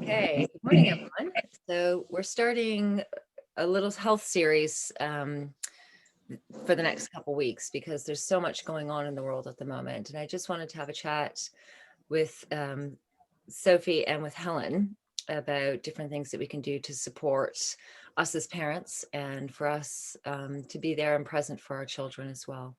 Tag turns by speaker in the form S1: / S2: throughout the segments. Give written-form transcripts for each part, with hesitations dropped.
S1: Okay, good morning, everyone. So we're starting a little health series for the next couple weeks because there's so much going on in the world at the moment. And I just wanted to have a chat with Sophie and with Helen about different things that we can do to support us as parents and for us to be there and present for our children as well.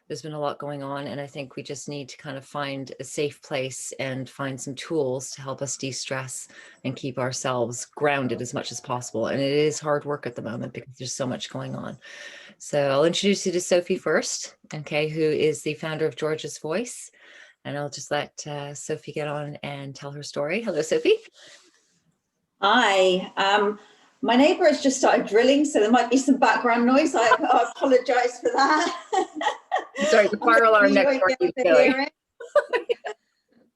S1: There's been a lot going on, and I think we just need to kind of find a safe place and find some tools to help us de-stress and keep ourselves grounded as much as possible. And it is hard work at the moment because there's so much going on. So I'll introduce you to Sophie first, okay, who is the founder of George's Voice. And I'll just let Sophie get on and tell her story. Hello, Sophie.
S2: Hi. My neighbour has just started drilling, so there might be some background noise. I apologise for that.
S1: Sorry, the fire alarm next door keeps going.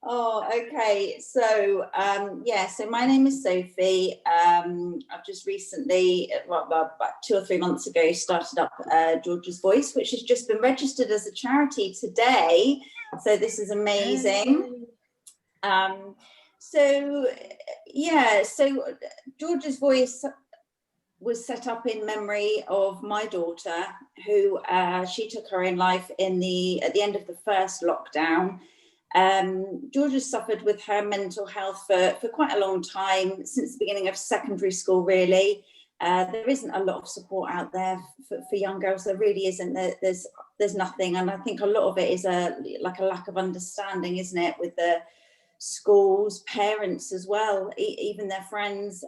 S2: Oh, okay. So, so my name is Sophie. I've just recently, about 2 or 3 months ago, started up George's Voice, which has just been registered as a charity today. So this is amazing. So George's Voice was set up in memory of my daughter, who she took her own life at the end of the first lockdown. George has suffered with her mental health for quite a long time, since the beginning of secondary school, really. There isn't a lot of support out there for young girls. There really isn't. There's nothing, and I think a lot of it is a lack of understanding, isn't it, with the schools, parents as well, even their friends.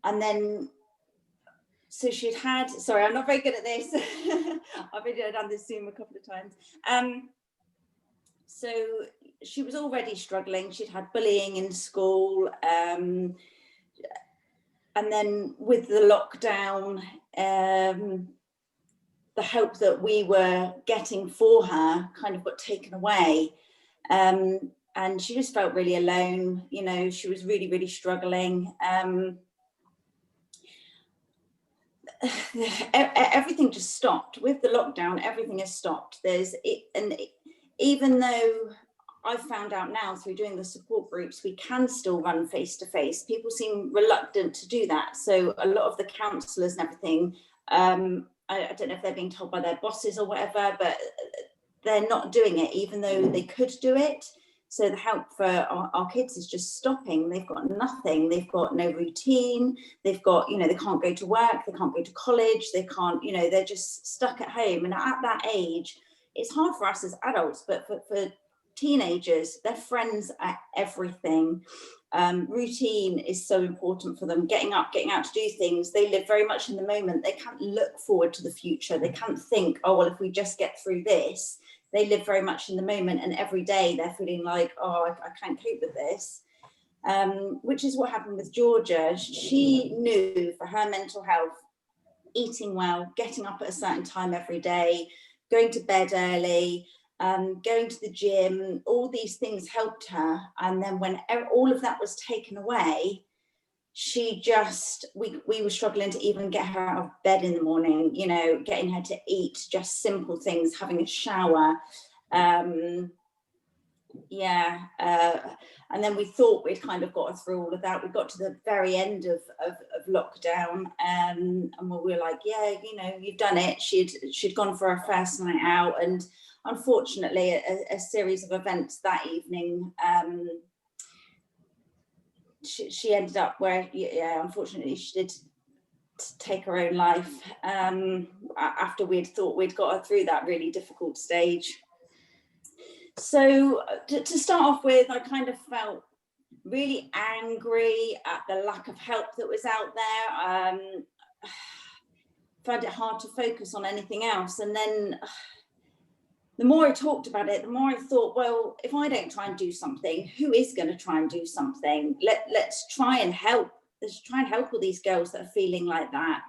S2: And then, so sorry, I'm not very good at this. I've done this Zoom a couple of times. So she was already struggling. She'd had bullying in school. And then with the lockdown, the help that we were getting for her kind of got taken away. And she just felt really alone. You know, she was really, really struggling. Everything just stopped with the lockdown. Everything has stopped. Even though I've found out now through doing the support groups, we can still run face to face. People seem reluctant to do that. So a lot of the counsellors and everything, I don't know if they're being told by their bosses or whatever, but they're not doing it, even though they could do it. So the help for our kids is just stopping. They've got nothing. They've got no routine. They've got, they can't go to work. They can't go to college. They can't, they're just stuck at home. And at that age, it's hard for us as adults, but for teenagers, their friends are everything. Routine is so important for them. Getting out to do things. They live very much in the moment. They can't look forward to the future. They can't think, oh, well, if we just get through this. They live very much in the moment, and every day they're feeling like, oh, I can't cope with this, which is what happened with Georgia. She knew for her mental health, eating well, getting up at a certain time every day, going to bed early, going to the gym, all these things helped her. And then when all of that was taken away, we were struggling to even get her out of bed in the morning, getting her to eat just simple things, having a shower. And then we thought we'd kind of got her through all of that. We got to the very end of lockdown, and we were like, yeah, you've done it. She'd gone for her first night out, and unfortunately a series of events that evening, she ended up where, unfortunately, she did take her own life after we'd thought we'd got her through that really difficult stage. So to start off with, I kind of felt really angry at the lack of help that was out there. Found it hard to focus on anything else. And then the more I talked about it, the more I thought, well, if I don't try and do something, who is going to try and do something? Let's try and help. Let's try and help all these girls that are feeling like that.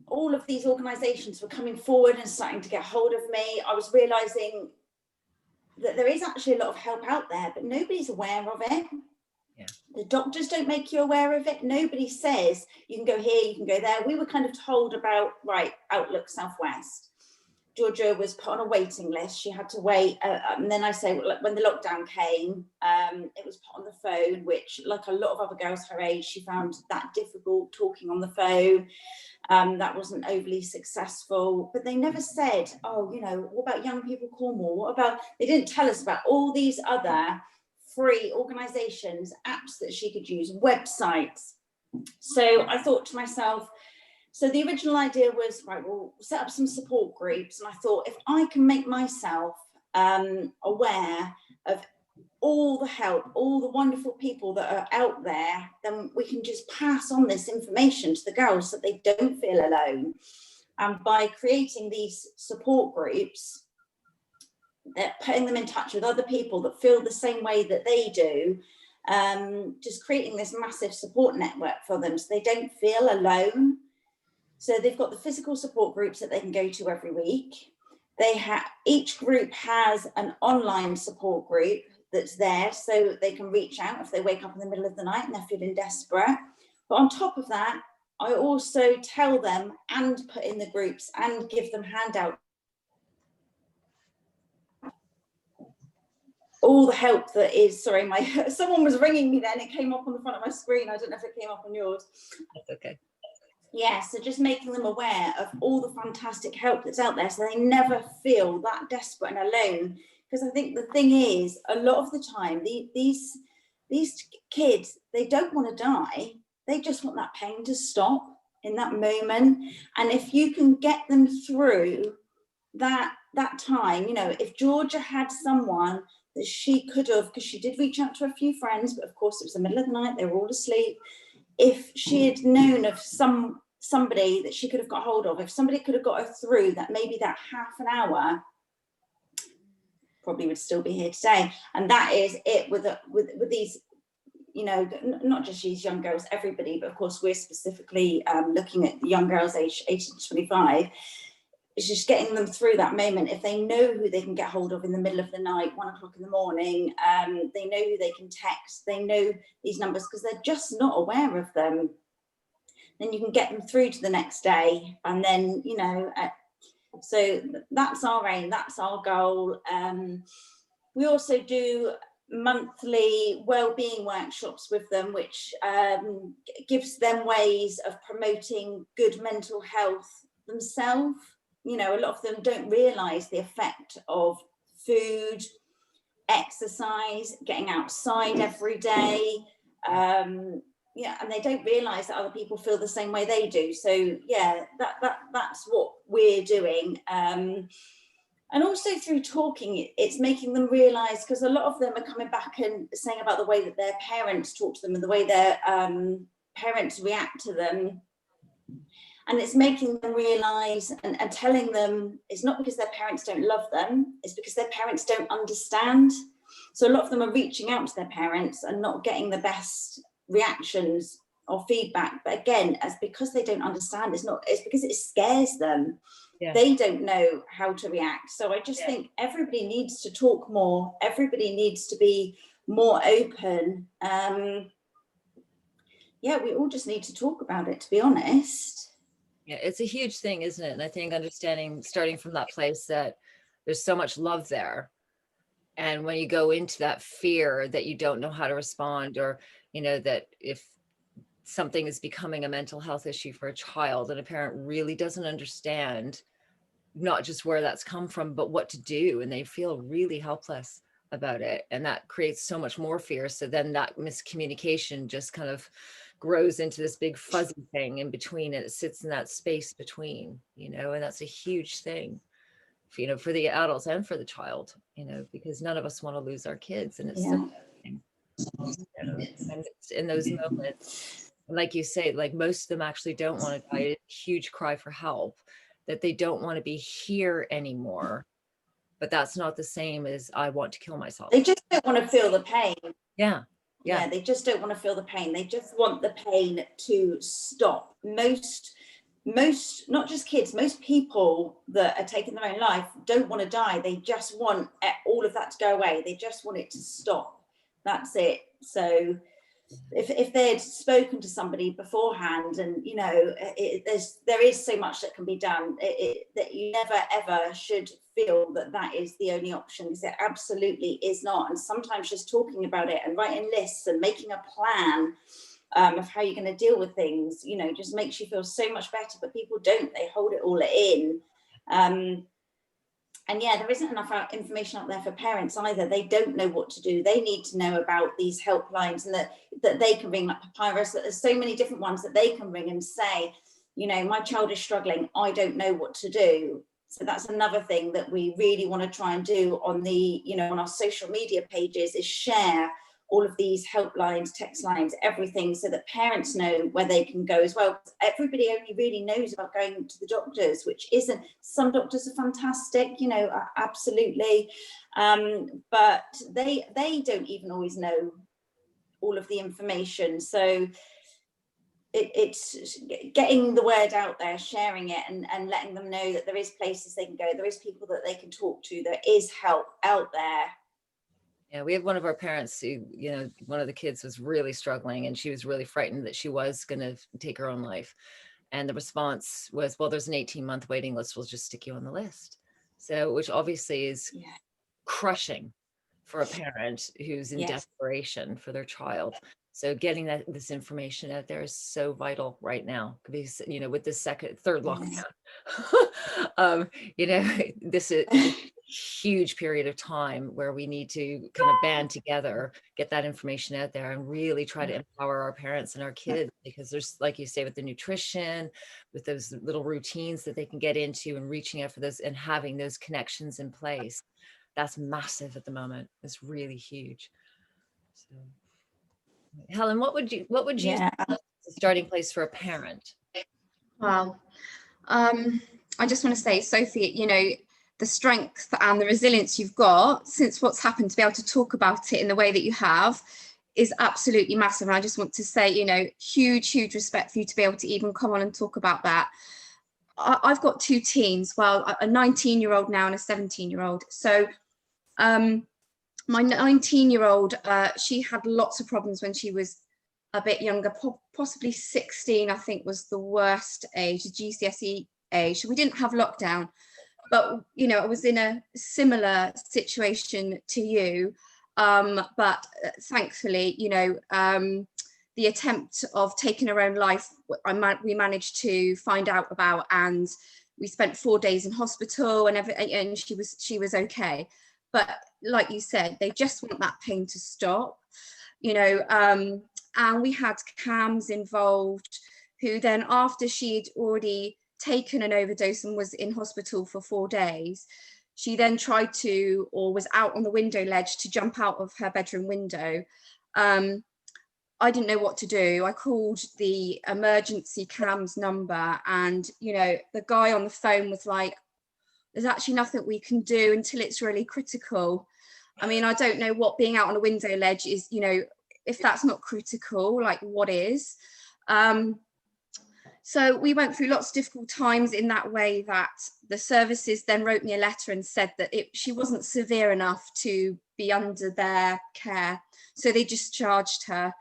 S2: All of these organisations were coming forward and starting to get hold of me. I was realising that there is actually a lot of help out there, but nobody's aware of it. Yeah. The doctors don't make you aware of it. Nobody says you can go here, you can go there. We were kind of told about, right, Outlook Southwest. Georgia was put on a waiting list. She had to wait. And then I say, when the lockdown came, it was put on the phone, which, like a lot of other girls her age, she found that difficult, talking on the phone. That wasn't overly successful. But they never said, oh, you know, what about Young People Cornwall? What about, they didn't tell us about all these other free organisations, apps that she could use, websites. So I thought to myself, so the original idea was, right, we'll set up some support groups. And I thought, if I can make myself aware of all the help, all the wonderful people that are out there, then we can just pass on this information to the girls so that they don't feel alone. And by creating these support groups, they're putting them in touch with other people that feel the same way that they do, just creating this massive support network for them so they don't feel alone. So they've got the physical support groups that they can go to every week. Each group has an online support group that's there, so they can reach out if they wake up in the middle of the night and they're feeling desperate. But on top of that, I also tell them and put in the groups and give them handouts. All the help that is, sorry, someone was ringing me then, it came up on the front of my screen. I don't know if it came up on yours.
S1: That's okay.
S2: Yeah, so just making them aware of all the fantastic help that's out there so they never feel that desperate and alone. Because I think the thing is, a lot of the time, these kids, they don't want to die. They just want that pain to stop in that moment. And if you can get them through that time, you know, if Georgia had someone that she could have, because she did reach out to a few friends, but of course it was the middle of the night, they were all asleep. If she had known of somebody that she could have got hold of, if somebody could have got her through that, maybe that half an hour, probably would still be here today. And that is it with these, you know, not just these young girls, everybody, but of course we're specifically looking at the young girls aged 18 to 25. It's just getting them through that moment. If they know who they can get hold of in the middle of the night, 1 o'clock in the morning, they know who they can text, they know these numbers because they're just not aware of them. Then you can get them through to the next day. And then, you know, so that's our aim, that's our goal. We also do monthly well-being workshops with them, which gives them ways of promoting good mental health themselves. You know, a lot of them don't realise the effect of food, exercise, getting outside every day. Yeah, and they don't realise that other people feel the same way they do. So yeah, that's what we're doing. And also through talking, it's making them realise, because a lot of them are coming back and saying about the way that their parents talk to them and the way their parents react to them. And it's making them realise and telling them it's not because their parents don't love them, it's because their parents don't understand. So a lot of them are reaching out to their parents and not getting the best reactions or feedback. But again, it's because they don't understand. It's because it scares them. Yeah. They don't know how to react. So I just think everybody needs to talk more. Everybody needs to be more open. Yeah, we all just need to talk about it, to be honest.
S1: Yeah, it's a huge thing, isn't it? And I think understanding, starting from that place that there's so much love there. And when you go into that fear that you don't know how to respond, or, you know, that if something is becoming a mental health issue for a child and a parent really doesn't understand not just where that's come from, but what to do, and they feel really helpless about it. And that creates so much more fear. So then that miscommunication just kind of grows into this big fuzzy thing in between, and it sits in that space between, you know, and that's a huge thing, you know, for the adults and for the child, you know, because none of us want to lose our kids. And it's, you know, and it's in those moments, like you say, like most of them actually don't want to die. It's a huge cry for help, that they don't want to be here anymore. But that's not the same as I want to kill myself.
S2: They just don't want to feel the pain.
S1: Yeah,
S2: they just don't want to feel the pain. They just want the pain to stop. Most, not just kids, most people that are taking their own life don't want to die. They just want all of that to go away. They just want it to stop. That's it. So if they'd spoken to somebody beforehand, and you know, there is so much that can be done, that you never ever should feel that that is the only option, because it absolutely is not. And sometimes just talking about it and writing lists and making a plan of how you're going to deal with things, you know, just makes you feel so much better. But people don't, they hold it all in. And yeah, there isn't enough information out there for parents either. They don't know what to do. They need to know about these helplines, and that they can ring, like Papyrus, that there's so many different ones that they can ring and say, you know, my child is struggling, I don't know what to do. So that's another thing that we really want to try and do on the, you know, on our social media pages, is share all of these helplines, text lines, everything, so that parents know where they can go as well. Everybody only really knows about going to the doctors, which isn't, some doctors are fantastic, you know, absolutely, but they don't even always know all of the information. So it's getting the word out there, sharing it, and letting them know that there is places they can go, there is people that they can talk to, there is help out there.
S1: Yeah, we have one of our parents who, you know, one of the kids was really struggling, and she was really frightened that she was going to take her own life. And the response was, well, there's an 18-month waiting list. We'll just stick you on the list. So, which obviously is crushing for a parent who's in desperation for their child. So getting this information out there is so vital right now, because, you know, with this third lockdown, you know, this is a huge period of time where we need to kind of band together, get that information out there, and really try to empower our parents and our kids, because there's, like you say, with the nutrition, with those little routines that they can get into, and reaching out for those and having those connections in place. That's massive at the moment. It's really huge. So, Helen, what would you say is the starting place for a parent?
S3: Wow. I just want to say, Sophie, you know, the strength and the resilience you've got since what's happened, to be able to talk about it in the way that you have is absolutely massive. And I just want to say, you know, huge respect for you to be able to even come on and talk about that. I've got two teens, well, a 19-year-old now and a 17-year-old. So my 19-year-old, she had lots of problems when she was a bit younger, possibly 16, I think was the worst age, the GCSE age. So we didn't have lockdown, but, you know, I was in a similar situation to you. But thankfully, you know, the attempt of taking her own life, we managed to find out about, and we spent 4 days in hospital and she was okay. But like you said, they just want that pain to stop, you know. And we had CAMs involved, who then, after she'd already taken an overdose and was in hospital for 4 days, she then tried to, or was out on the window ledge to jump out of her bedroom window. I didn't know what to do. I called the emergency CAMS number, and, you know, the guy on the phone was like, there's actually nothing we can do until it's really critical. I mean, I don't know what being out on a window ledge is, you know, if that's not critical, like what is? So we went through lots of difficult times in that way, that the services then wrote me a letter and said that she wasn't severe enough to be under their care. So they discharged her.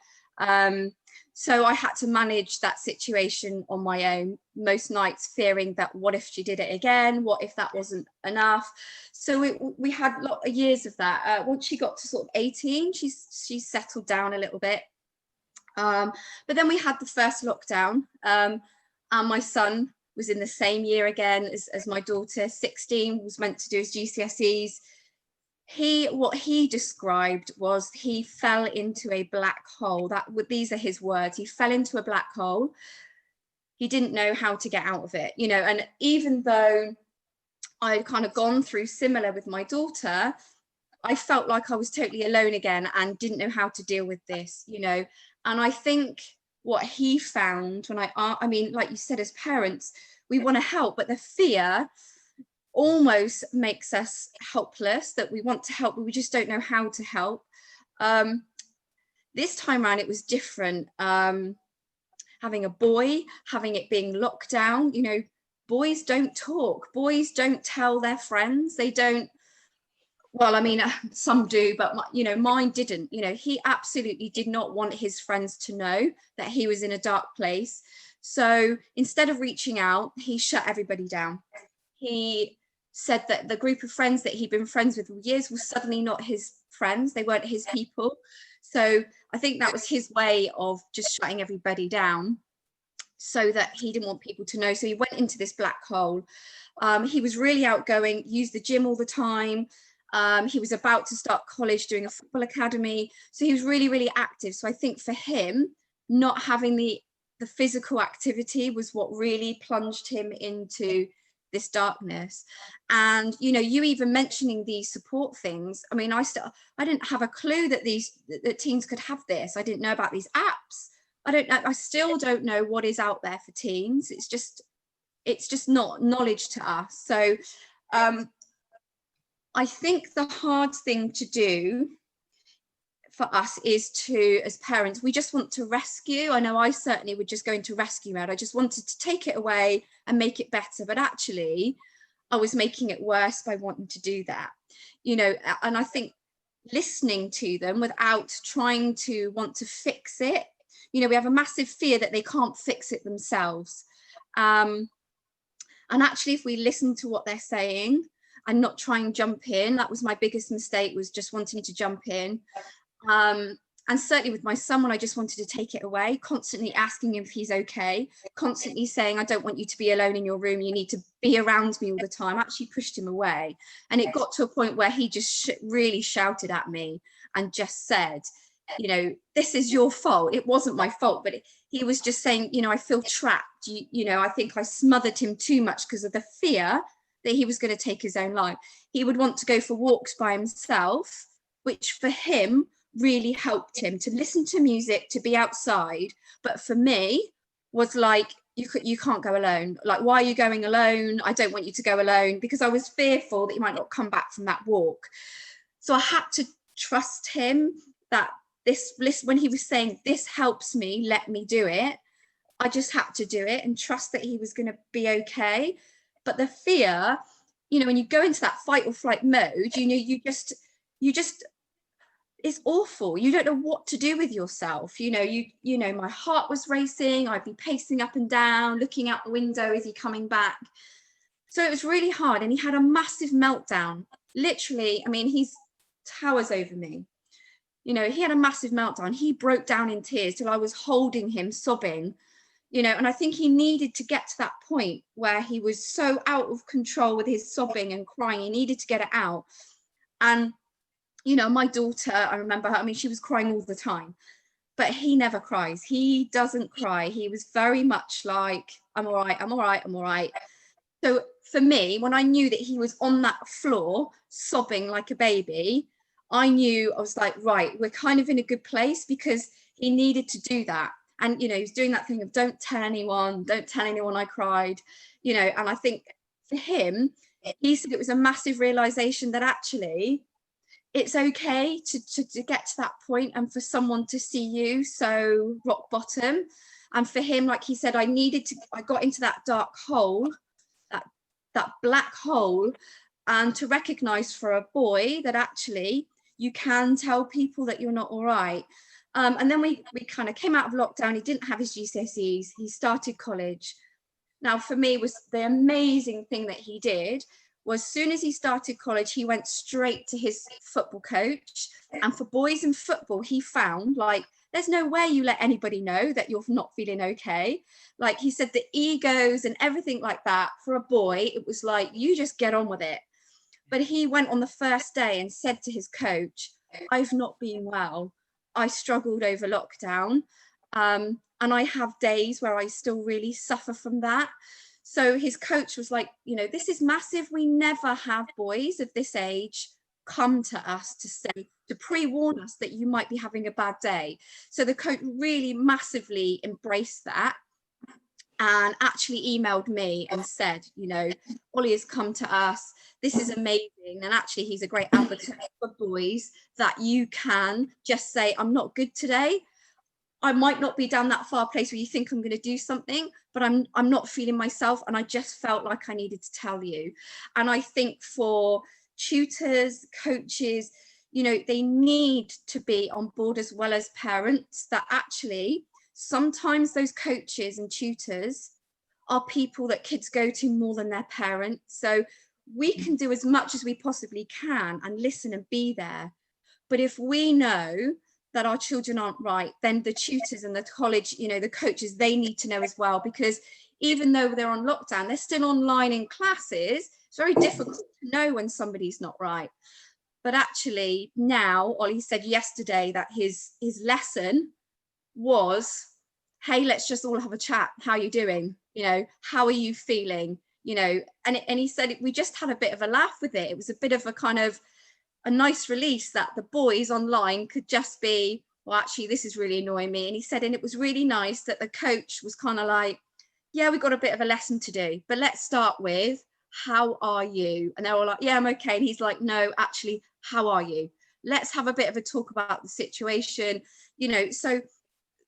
S3: So I had to manage that situation on my own, most nights fearing that what if she did it again? What if that wasn't enough? So we had a lot of years of that. Once she got to sort of 18, she settled down a little bit. But then we had the first lockdown, and my son was in the same year again as my daughter, 16, was meant to do his GCSEs. What he described was he fell into a black hole. These are his words. He fell into a black hole. He didn't know how to get out of it, you know. And even though I'd kind of gone through similar with my daughter, I felt like I was totally alone again and didn't know how to deal with this, you know. And I think what he found when I mean, like you said, as parents, we want to help, but the fear almost makes us helpless, that we want to help, but we just don't know how to help. This time around, it was different. Having a boy, having it being locked down, you know, boys don't talk, boys don't tell their friends, they don't, Well, I mean, some do, but mine didn't. He absolutely did not want his friends to know that he was in a dark place. So instead of reaching out, he shut everybody down. He said that the group of friends that he'd been friends with for years were suddenly not his friends. They weren't his people. So I think that was his way of just shutting everybody down, so that he didn't want people to know. So he went into this black hole. He was really outgoing, used the gym all the time. He was about to start college, doing a football academy. So he was really, really active. So I think for him, not having the physical activity was what really plunged him into this darkness. And you even mentioning these support things, I mean, I didn't have a clue that that teens could have this. I didn't know about these apps. I still don't know what is out there for teens. It's just not knowledge to us. So I think the hard thing to do for us is to, as parents, we just want to rescue. I know I certainly would just go into rescue mode. I just wanted to take it away and make it better, but actually I was making it worse by wanting to do that, and I think listening to them without trying to want to fix it, we have a massive fear that they can't fix it themselves. And actually, if we listen to what they're saying and not try and jump in, that was my biggest mistake, was just wanting to jump in. And certainly with my son, when I just wanted to take it away, constantly asking him if he's okay, constantly saying, I don't want you to be alone in your room, you need to be around me all the time, actually pushed him away. And it got to a point where he just really shouted at me and just said, this is your fault. It wasn't my fault, but he was just saying, I feel trapped. I think I smothered him too much because of the fear that he was going to take his own life. He would want to go for walks by himself, which for him really helped him to listen to music, to be outside. But for me was like, you can't go alone. Like, why are you going alone? I don't want you to go alone, because I was fearful that he might not come back from that walk. So I had to trust him that when he was saying, this helps me, let me do it, I just had to do it and trust that he was going to be okay. But the fear, when you go into that fight or flight mode, you just it's awful. You don't know what to do with yourself. My heart was racing. I'd be pacing up and down, looking out the window, is he coming back? So it was really hard. And he had a massive meltdown. Literally, I mean, he's towers over me. He had a massive meltdown. He broke down in tears till I was holding him, sobbing, and I think he needed to get to that point where he was so out of control with his sobbing and crying. He needed to get it out. And my daughter, I remember her, I mean, she was crying all the time, but he never cries. He doesn't cry. He was very much like, I'm all right, I'm all right, I'm all right. So for me, when I knew that he was on that floor sobbing like a baby, I knew, I was like, right, we're kind of in a good place, because he needed to do that. And, he was doing that thing of don't tell anyone I cried, and I think for him, he said it was a massive realization that actually it's okay to get to that point and for someone to see you so rock bottom. And for him, like he said, I got into that dark hole, that black hole, and to recognize for a boy that actually you can tell people that you're not all right. And then we kind of came out of lockdown. He didn't have his GCSEs. He started college. Now, for me, was the amazing thing that he did was, as soon as he started college, he went straight to his football coach. And for boys in football, he found, like, there's no way you let anybody know that you're not feeling okay. Like he said, the egos and everything like that, for a boy, it was like, you just get on with it. But he went on the first day and said to his coach, I've not been well. I struggled over lockdown. And I have days where I still really suffer from that. So his coach was like, this is massive. We never have boys of this age come to us to pre-warn us that you might be having a bad day. So the coach really massively embraced that and actually emailed me and said, Ollie has come to us. This is amazing. And actually, he's a great advocate for boys, that you can just say, I'm not good today. I might not be down that far place where you think I'm going to do something, but I'm not feeling myself. And I just felt like I needed to tell you. And I think for tutors, coaches, you know, they need to be on board as well as parents, that actually sometimes those coaches and tutors are people that kids go to more than their parents. So we can do as much as we possibly can and listen and be there. But if we know that our children aren't right, then the tutors and the college, you know, the coaches, they need to know as well, because even though they're on lockdown, they're still online in classes. It's very difficult to know when somebody's not right. But actually now, Ollie said yesterday that his lesson was, hey, let's just all have a chat. How are you doing? You know, how are you feeling? You know, and he said we just had a bit of a laugh with it. It was a bit of a kind of a nice release that the boys online could just be, well, actually, this is really annoying me. And he said, and it was really nice that the coach was kind of like, yeah, we got a bit of a lesson to do, but let's start with, how are you? And they're all like, yeah, I'm okay. And he's like, no, actually, how are you? Let's have a bit of a talk about the situation, you know. So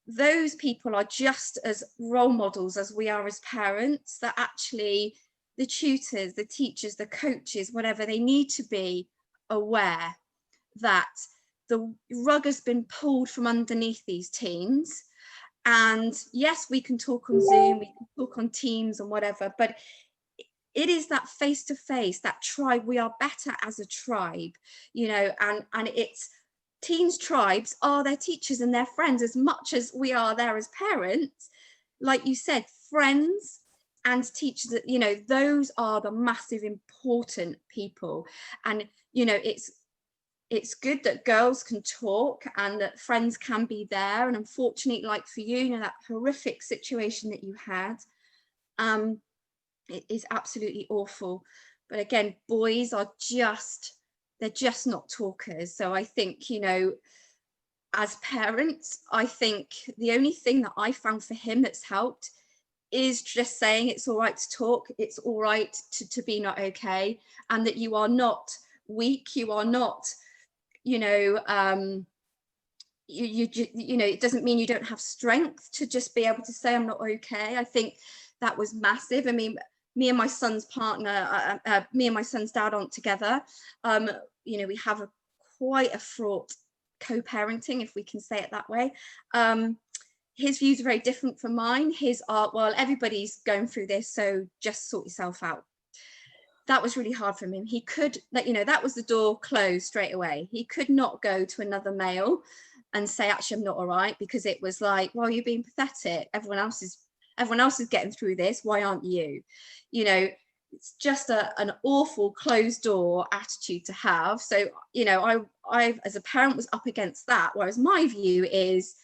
S3: those people are just as role models as we are as parents, that actually the tutors, the teachers, the coaches, whatever, they need to be aware that the rug has been pulled from underneath these teens. And yes, we can talk on Zoom, we can talk on Teams and whatever, but it is that face to face, that tribe. We are better as a tribe, you know, and it's teens' tribes are their teachers and their friends as much as we are there as parents. Like you said, friends and teachers, that, you know, those are the massive important people. And, you know, it's good that girls can talk and that friends can be there. And unfortunately, like for you, you know, that horrific situation that you had, it is absolutely awful. But again, boys are just, they're just not talkers. So I think, you know, as parents, I think the only thing that I found for him that's helped is just saying it's all right to talk, it's all right to be not okay, and that you are not weak, you are not, you know, you know, it doesn't mean you don't have strength to just be able to say I'm not okay. I think that was massive. I mean, me and my son's partner, me and my son's dad aren't together. You know, we have quite a fraught co-parenting, if we can say it that way. His views are very different from mine. His are, well, everybody's going through this, so just sort yourself out. That was really hard for him. He could, that, you know, that was the door closed straight away. He could not go to another male and say, actually, I'm not all right, because it was like, well, you're being pathetic. Everyone else is getting through this. Why aren't you? You know, it's just an awful closed door attitude to have. So, you know, I as a parent was up against that. Whereas my view is,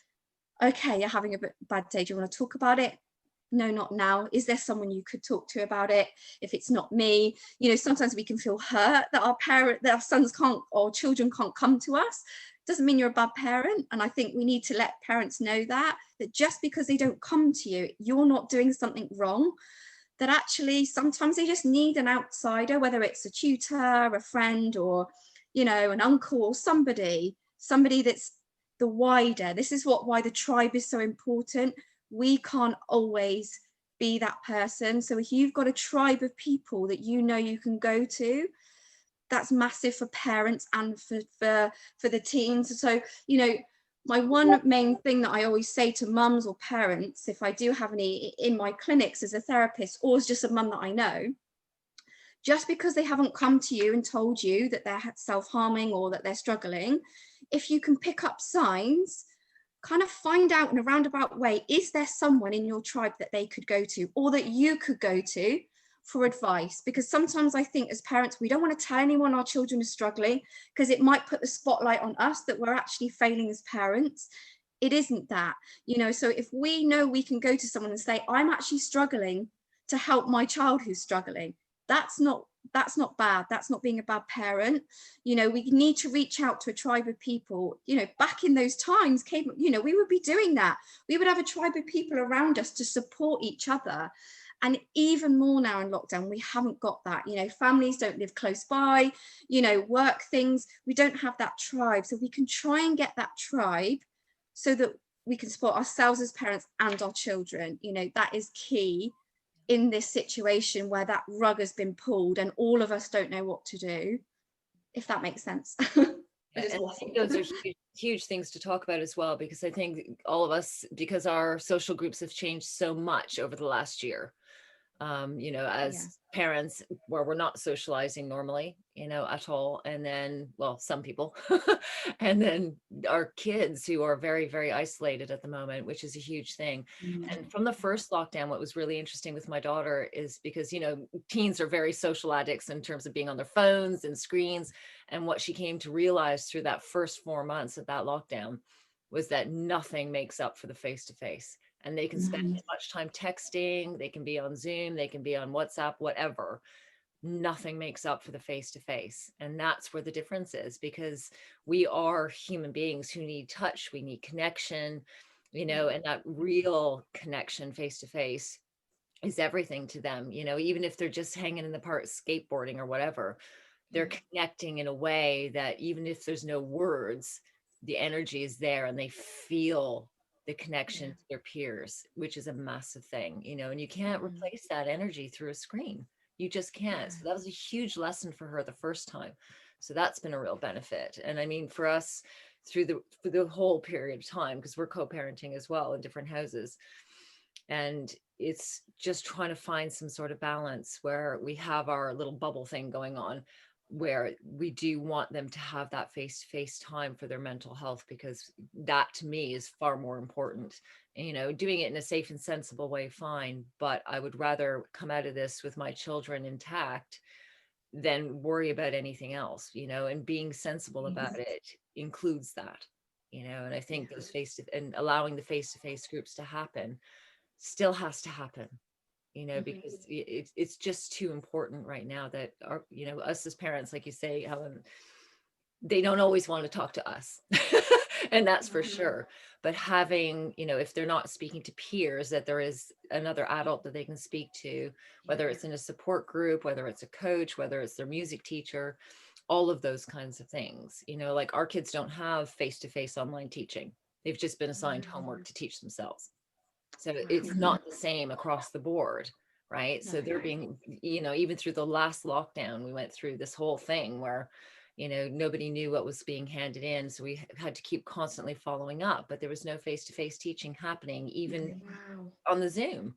S3: okay, you're having a bad day. Do you want to talk about it? No, not now. Is there someone you could talk to about it? If it's not me, you know, sometimes we can feel hurt that our sons can't, or children can't come to us. Doesn't mean you're a bad parent. And I think we need to let parents know that just because they don't come to you, you're not doing something wrong. That actually sometimes they just need an outsider, whether it's a tutor, a friend, or, you know, an uncle, or somebody that's the wider. This is why the tribe is so important. We can't always be that person. So if you've got a tribe of people that you know you can go to, that's massive for parents and for the teens. So, you know, my one main thing that I always say to mums or parents, if I do have any in my clinics as a therapist, or as just a mum that I know, just because they haven't come to you and told you that they're self-harming or that they're struggling, if you can pick up signs, kind of find out in a roundabout way, is there someone in your tribe that they could go to, or that you could go to for advice? Because sometimes I think as parents, we don't want to tell anyone our children are struggling, because it might put the spotlight on us that we're actually failing as parents. It isn't that, you know. So if we know we can go to someone and say, I'm actually struggling to help my child who's struggling, that's not bad. That's not being a bad parent. You know, we need to reach out to a tribe of people. You know, back in those times, you know, we would be doing that. We would have a tribe of people around us to support each other. And even more now in lockdown, we haven't got that. You know, families don't live close by, you know, work things. We don't have that tribe. So we can try and get that tribe so that we can support ourselves as parents and our children. You know, that is key in this situation where that rug has been pulled and all of us don't know what to do. if that makes sense.
S1: And I think those are huge, huge things to talk about as well, because I think all of us, because our social groups have changed so much over the last year, as parents, where we're not socializing normally, at all. And then, well, some people, and then our kids who are very, very isolated at the moment, which is a huge thing. And from the first lockdown, what was really interesting with my daughter is because, teens are very social addicts in terms of being on their phones and screens. And what she came to realize through that first 4 months of that lockdown was that nothing makes up for the face-to-face. And they can spend as much time texting, they can be on Zoom, they can be on WhatsApp, whatever. Nothing makes up for the face-to-face. And that's where the difference is, because we are human beings who need touch, we need connection, and that real connection face-to-face is everything to them. Even if they're just hanging in the park skateboarding or whatever, they're connecting in a way that even if there's no words, the energy is there and they feel the connection to their peers, which is a massive thing, and you can't replace that energy through a screen. You just can't. So that was a huge lesson for her the first time. So that's been a real benefit. And I mean, for us for the whole period of time, because we're co-parenting as well in different houses. And it's just trying to find some sort of balance where we have our little bubble thing going on, where we do want them to have that face-to-face time for their mental health, because that to me is far more important. Doing it in a safe and sensible way, fine, but I would rather come out of this with my children intact than worry about anything else, and being sensible about it includes that, and I think those and allowing the face-to-face groups to happen still has to happen, because it's just too important right now that our, us as parents, like you say, Helen, they don't always want to talk to us. And that's for sure. But having, if they're not speaking to peers, that there is another adult that they can speak to, whether it's in a support group, whether it's a coach, whether it's their music teacher, all of those kinds of things. Like our kids don't have face-to-face online teaching. They've just been assigned homework to teach themselves. So it's not the same across the board, right? So they're being, even through the last lockdown, we went through this whole thing where, nobody knew what was being handed in. So we had to keep constantly following up, but there was no face-to-face teaching happening, even on the Zoom.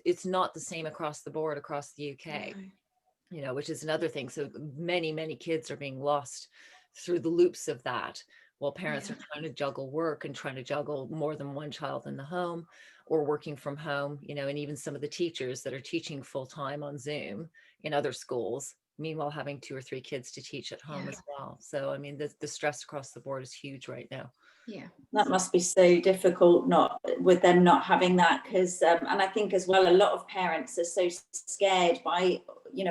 S1: It's not the same across the board, across the UK, which is another thing. So many, many kids are being lost through the loops of that, while parents are trying to juggle work and trying to juggle more than one child in the home or working from home, and even some of the teachers that are teaching full-time on Zoom in other schools, meanwhile having 2 or 3 kids to teach at home as well. So I mean, the stress across the board is huge right now.
S2: That must be so difficult, not with them not having that, because and I think as well, a lot of parents are so scared by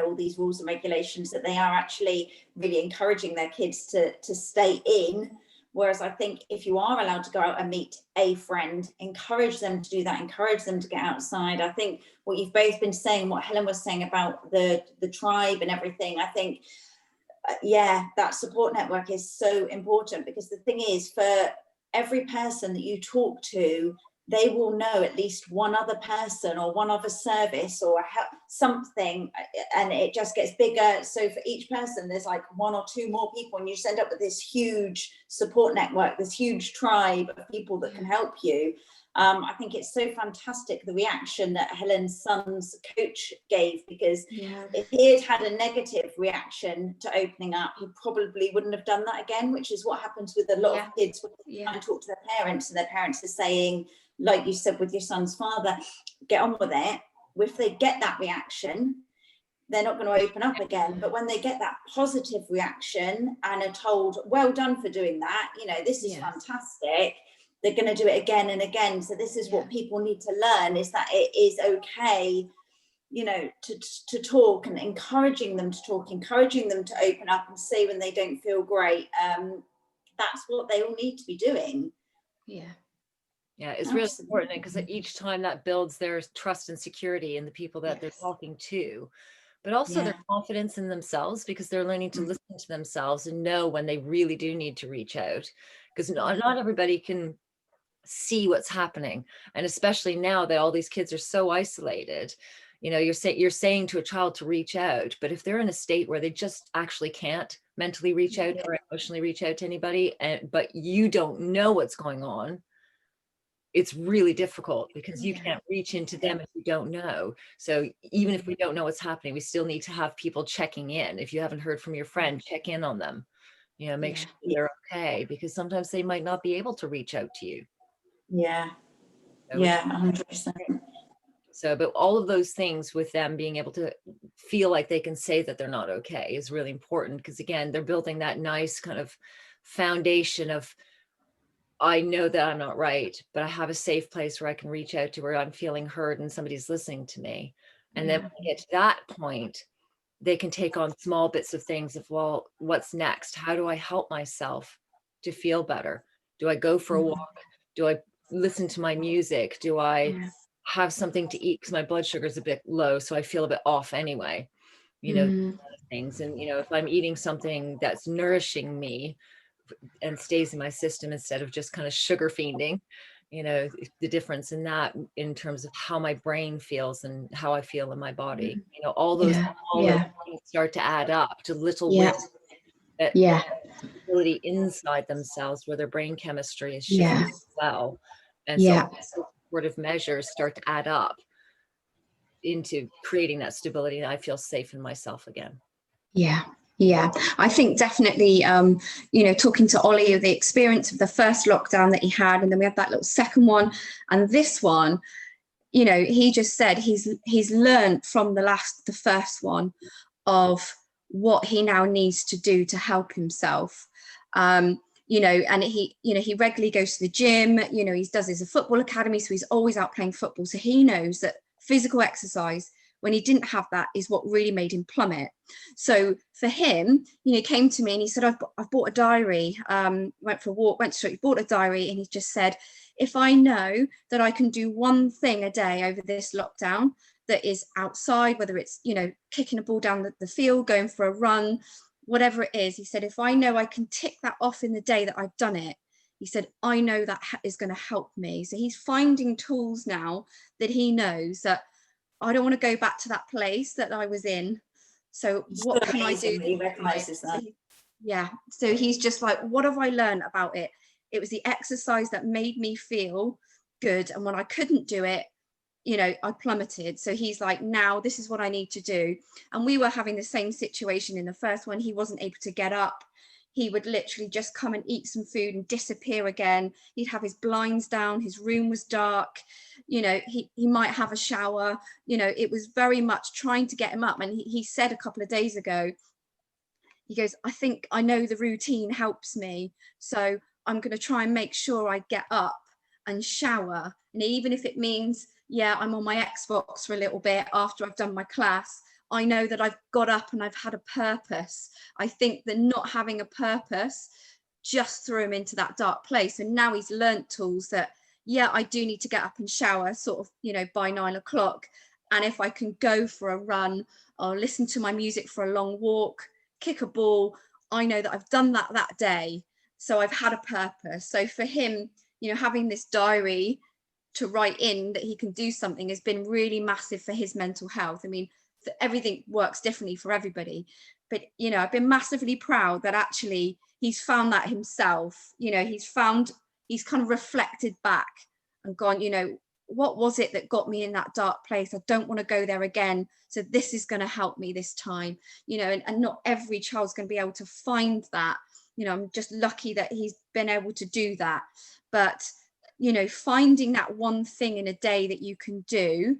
S2: all these rules and regulations that they are actually really encouraging their kids to stay in. Whereas I think if you are allowed to go out and meet a friend, encourage them to do that, encourage them to get outside. I think what you've both been saying, what Helen was saying about the tribe and everything, I think, that support network is so important, because the thing is, for every person that you talk to, they will know at least one other person or one other service or something, and it just gets bigger. So for each person, there's like 1 or 2 more people, and you just end up with this huge support network, this huge tribe of people that can help you. I think it's so fantastic, the reaction that Helen's son's coach gave, because if he had had a negative reaction to opening up, he probably wouldn't have done that again, which is what happens with a lot of kids when they try and talk to their parents, and their parents are saying, like you said with your son's father, get on with it. If they get that reaction, they're not going to open up again. But when they get that positive reaction and are told, well done for doing that, this is fantastic, they're going to do it again and again. So this is what people need to learn, is that it is okay, to talk, and encouraging them to talk, encouraging them to open up and say when they don't feel great. That's what they all need to be doing.
S1: Yeah, it's really important, because each time that builds their trust and security in the people that they're talking to, but also their confidence in themselves, because they're learning to listen to themselves and know when they really do need to reach out, because not everybody can see what's happening. And especially now that all these kids are so isolated, You know, you're saying to a child to reach out, but if they're in a state where they just actually can't mentally reach out or emotionally reach out to anybody, but you don't know what's going on, it's really difficult because you can't reach into them if you don't know. So even if we don't know what's happening, we still need to have people checking in. If you haven't heard from your friend, check in on them, you know, make sure they're okay, because sometimes they might not be able to reach out to you.
S2: Yeah.
S1: So
S2: Yeah, 100%.
S1: So, but all of those things with them being able to feel like they can say that they're not okay is really important, because again, they're building that nice kind of foundation of, I know that I'm not right, but I have a safe place where I can reach out to, where I'm feeling heard and somebody's listening to me. And then when we get to that point, they can take on small bits of things of, well, what's next? How do I help myself to feel better? Do I go for a walk? Do I listen to my music? Do I have something to eat because my blood sugar is a bit low, so I feel a bit off anyway? You know, things. And, you know, if I'm eating something that's nourishing me and stays in my system instead of just kind of sugar fiending, you know, the difference in that in terms of how my brain feels and how I feel in my body, you know, all those things start to add up to little wins that ability inside themselves, where their brain chemistry is shifting as well. And so supportive measures start to add up into creating that stability, and I feel safe in myself again.
S3: Yeah, I think definitely, you know, talking to Ollie of the experience of the first lockdown that he had, and then we had that little second one, and this one, you know, he just said he's learned from the first one of what he now needs to do to help himself. You know, and he regularly goes to the gym, you know, he does his football academy, so he's always out playing football. So he knows that physical exercise, when he didn't have that, is what really made him plummet. So for him, you know, he came to me and he said, I've bought a diary, went for a walk, bought a diary, and he just said, if I know that I can do one thing a day over this lockdown that is outside, whether it's, you know, kicking a ball down the field, going for a run, whatever it is, he said, if I know I can tick that off in the day that I've done it, he said, I know that is going to help me. So he's finding tools now that he knows that I don't want to go back to that place that I was in. So what can I do?
S2: He recognizes that.
S3: Yeah. So he's just like, what have I learned about it? It was the exercise that made me feel good. And when I couldn't do it, you know, I plummeted. So he's like, now this is what I need to do. And we were having the same situation in the first one. He wasn't able to get up. He would literally just come and eat some food and disappear again. He'd have his blinds down. His room was dark. You know, he might have a shower. You know, it was very much trying to get him up. And he said a couple of days ago, he goes, I think I know the routine helps me. So I'm going to try and make sure I get up and shower. And even if it means, yeah, I'm on my Xbox for a little bit after I've done my class, I know that I've got up and I've had a purpose. I think that not having a purpose just threw him into that dark place. And now he's learnt tools that, yeah, I do need to get up and shower sort of, you know, by 9 o'clock. And if I can go for a run or listen to my music for a long walk, kick a ball, I know that I've done that day. So I've had a purpose. So for him, you know, having this diary to write in that he can do something has been really massive for his mental health. I mean, everything works differently for everybody, but, you know, I've been massively proud that actually he's found that himself. You know, he's kind of reflected back and gone, you know, what was it that got me in that dark place? I don't want to go there again. So this is going to help me this time, you know, and not every child's going to be able to find that. You know, I'm just lucky that he's been able to do that. But, you know, finding that one thing in a day that you can do,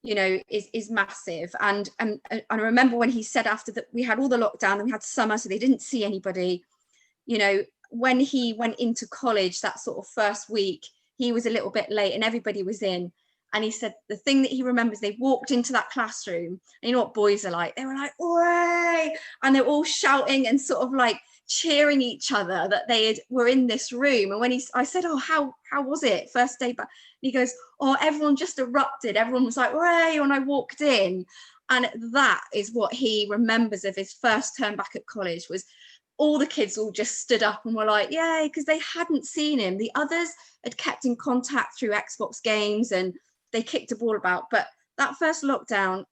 S3: you know, is massive. And I remember when he said after that we had all the lockdown and we had summer, so they didn't see anybody, you know, when he went into college, that sort of first week, he was a little bit late and everybody was in. And he said the thing that he remembers, they walked into that classroom, and you know what boys are like, they were like, "Oi!" And they're all shouting and sort of like cheering each other that were in this room. And when I said, oh, how was it first day back? He goes, oh, everyone just erupted. Everyone was like, "Oi!" when I walked in. And that is what he remembers of his first term back at college, was all the kids all just stood up and were like, yay, because they hadn't seen him. The others had kept in contact through Xbox games and they kicked a ball about, but that first lockdown,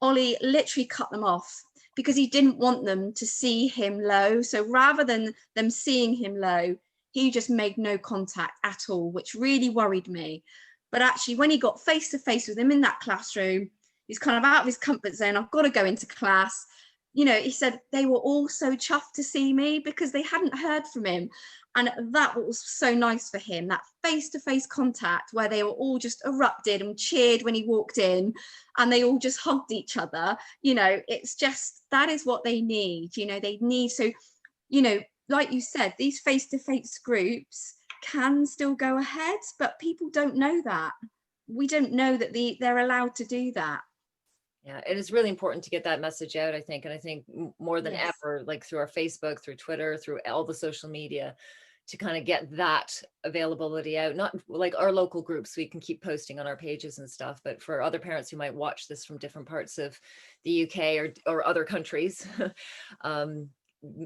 S3: Ollie literally cut them off because he didn't want them to see him low. So rather than them seeing him low, he just made no contact at all, which really worried me. But actually, when he got face to face with him in that classroom, he's kind of out of his comfort zone. I've got to go into class. You know, he said they were all so chuffed to see me because they hadn't heard from him. And that was so nice for him, that face-to-face contact where they were all just erupted and cheered when he walked in and they all just hugged each other. You know, it's just, that is what they need. You know, they need, so, you know, like you said, these face-to-face groups can still go ahead, but people don't know that. We don't know that they're allowed to do that.
S1: Yeah, it is really important to get that message out, I think. And I think more than
S3: Yes.
S1: ever, like through our Facebook, through Twitter, through all the social media, to kind of get that availability out, not like our local groups, we can keep posting on our pages and stuff, but for other parents who might watch this from different parts of the UK or other countries,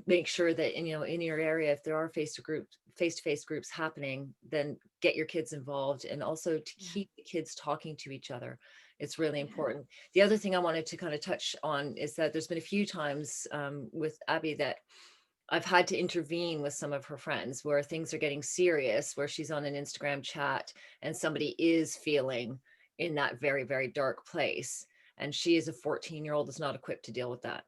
S1: make sure that in your area, if there are face-to-face groups happening, then get your kids involved, and also to keep the kids talking to each other. It's really important. The other thing I wanted to kind of touch on is that there's been a few times with Abby that I've had to intervene with some of her friends where things are getting serious, where she's on an Instagram chat and somebody is feeling in that very, very dark place. And she is a 14-year-old is not equipped to deal with that,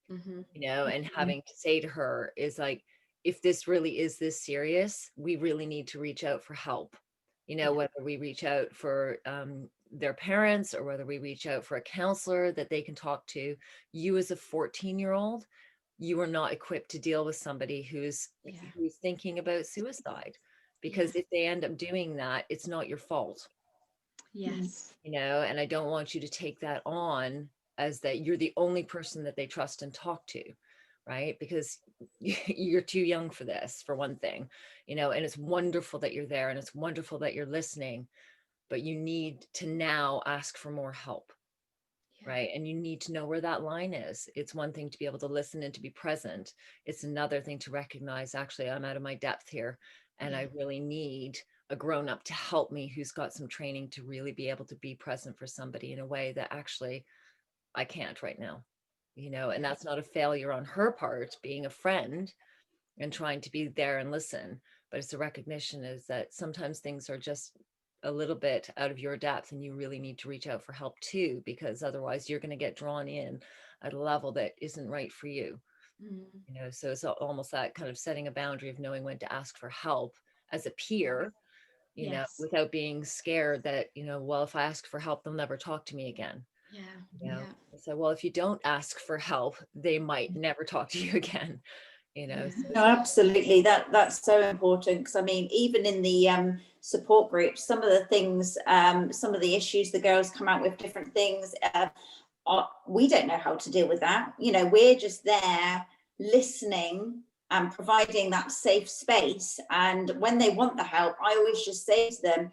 S1: and having to say to her is like, if this really is this serious, we really need to reach out for help. Whether we reach out for their parents or whether we reach out for a counselor that they can talk to. You as a 14-year-old, you are not equipped to deal with somebody who's thinking about suicide, because if they end up doing that, it's not your fault.
S3: Yes.
S1: And I don't want you to take that on as that you're the only person that they trust and talk to, right? Because you're too young for this, for one thing, and it's wonderful that you're there and it's wonderful that you're listening, but you need to now ask for more help, right? And you need to know where that line is. It's one thing to be able to listen and to be present. It's another thing to recognize, actually, I'm out of my depth here, and I really need a grown-up to help me who's got some training to really be able to be present for somebody in a way that actually I can't right now, and that's not a failure on her part, being a friend and trying to be there and listen, but it's a recognition is that sometimes things are just a little bit out of your depth and you really need to reach out for help too, because otherwise you're going to get drawn in at a level that isn't right for you. So it's almost that kind of setting a boundary of knowing when to ask for help as a peer, without being scared that, well, if I ask for help, they'll never talk to me again. So, well, if you don't ask for help, they might never talk to you again.
S2: No, absolutely. That's so important, because I mean, even in the support groups, some of the things, some of the issues the girls come out with, different things, we don't know how to deal with that. We're just there listening and providing that safe space. And when they want the help, I always just say to them,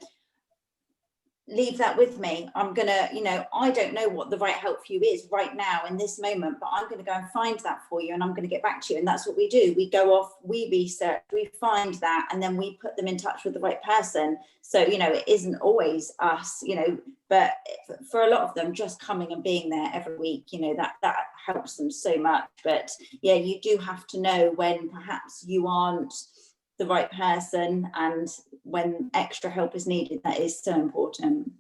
S2: leave that with me. I'm gonna, I don't know what the right help for you is right now in this moment, but I'm gonna go and find that for you, and I'm gonna get back to you. And that's what we do. We go off, we research, we find that, and then we put them in touch with the right person. So, it isn't always us, but for a lot of them, just coming and being there every week, that helps them so much. But yeah, you do have to know when perhaps you aren't the right person and when extra help is needed. That is so important.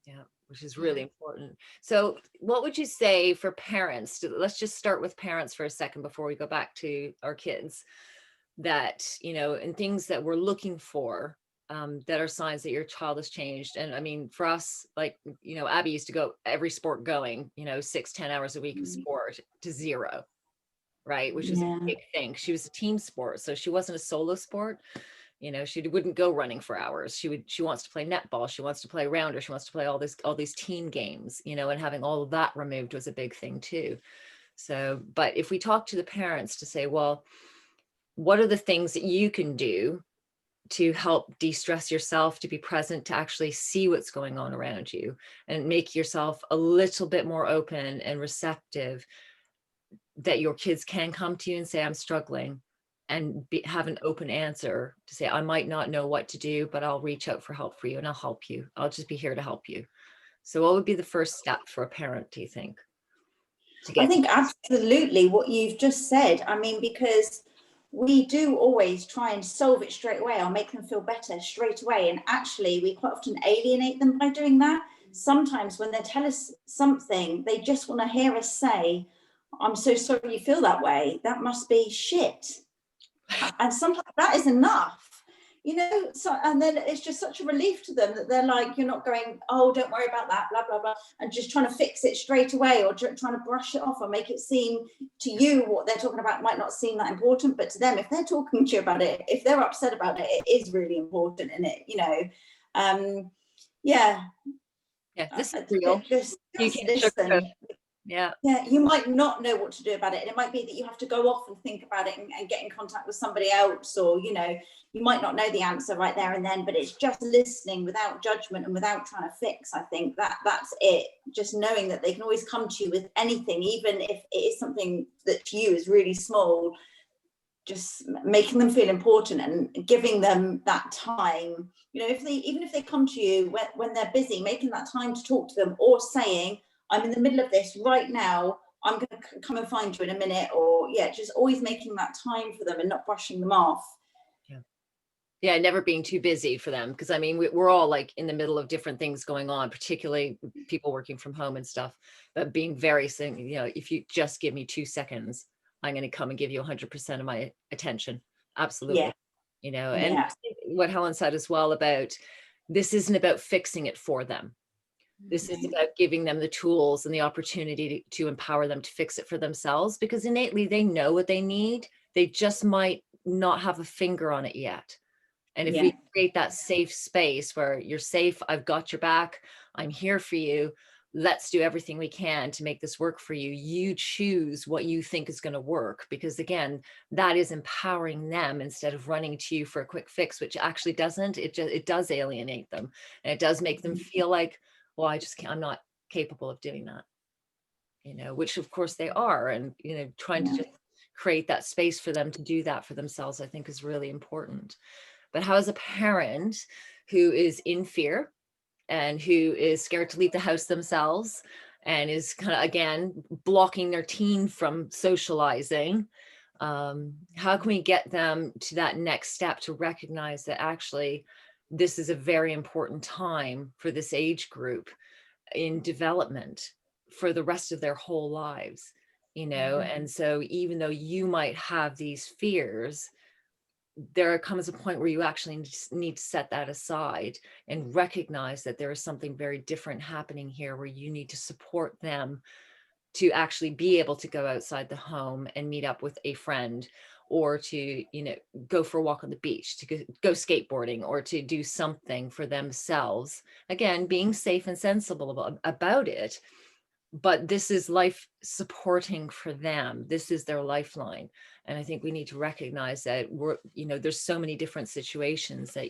S1: Yeah, which is really important. So what would you say for parents? Let's just start with parents for a second before we go back to our kids, that, and things that we're looking for, that are signs that your child has changed. And I mean, for us, like, Abby used to go every sport going, 6-10 hours a week of sport to zero. Right. Which is a big thing. She was a team sport. So she wasn't a solo sport. She wouldn't go running for hours. She wants to play netball. She wants to play rounder. She wants to play all these team games, and having all of that removed was a big thing too. So, but if we talk to the parents to say, well, what are the things that you can do to help de-stress yourself, to be present, to actually see what's going on around you and make yourself a little bit more open and receptive, that your kids can come to you and say, I'm struggling, and have an open answer to say, I might not know what to do, but I'll reach out for help for you and I'll help you. I'll just be here to help you. So what would be the first step for a parent, do you think?
S2: I think absolutely what you've just said. I mean, because we do always try and solve it straight away or make them feel better straight away. And actually, we quite often alienate them by doing that. Sometimes when they tell us something, they just want to hear us say, I'm so sorry you feel that way. That must be shit. And sometimes that is enough. So, and then it's just such a relief to them that they're like, you're not going, oh, don't worry about that, blah, blah, blah, and just trying to fix it straight away, or trying to brush it off or make it seem to you what they're talking about might not seem that important, but to them, if they're talking to you about it, if they're upset about it, it is really important in it, yeah.
S1: Yeah, this is real.
S2: Just
S1: You can't
S2: listen.
S1: Yeah.
S2: Yeah, you might not know what to do about it, and it might be that you have to go off and think about it and get in contact with somebody else, or you might not know the answer right there and then, but it's just listening without judgment and without trying to fix. I think that's it. Just knowing that they can always come to you with anything, even if it is something that to you is really small. Just making them feel important and giving them that time. Even if they come to you when they're busy, making that time to talk to them, or saying, I'm in the middle of this right now, I'm going to come and find you in a minute, or just always making that time for them and not brushing them off.
S1: Yeah, never being too busy for them, because I mean, we're all like in the middle of different things going on, particularly people working from home and stuff, but being very, if you just give me 2 seconds, I'm going to come and give you 100% of my attention. Absolutely. And what Helen said as well about, this isn't about fixing it for them. This is about giving them the tools and the opportunity to empower them to fix it for themselves, because innately they know what they need. They just might not have a finger on it yet. And if we create that safe space where you're safe, I've got your back, I'm here for you, let's do everything we can to make this work for you. You choose what you think is going to work, because again, that is empowering them instead of running to you for a quick fix, which actually doesn't. It does alienate them, and it does make them feel like, well, I just can't, I'm not capable of doing that, which of course they are. And, trying to just create that space for them to do that for themselves, I think is really important. But how is a parent who is in fear and who is scared to leave the house themselves and is kind of, again, blocking their teen from socializing, how can we get them to that next step to recognize that actually this is a very important time for this age group in development for the rest of their whole lives, And so even though you might have these fears, there comes a point where you actually need to set that aside and recognize that there is something very different happening here, where you need to support them to actually be able to go outside the home and meet up with a friend, or to, go for a walk on the beach, to go skateboarding, or to do something for themselves. Again, being safe and sensible about it. But this is life supporting for them. This is their lifeline. And I think we need to recognize that there's so many different situations that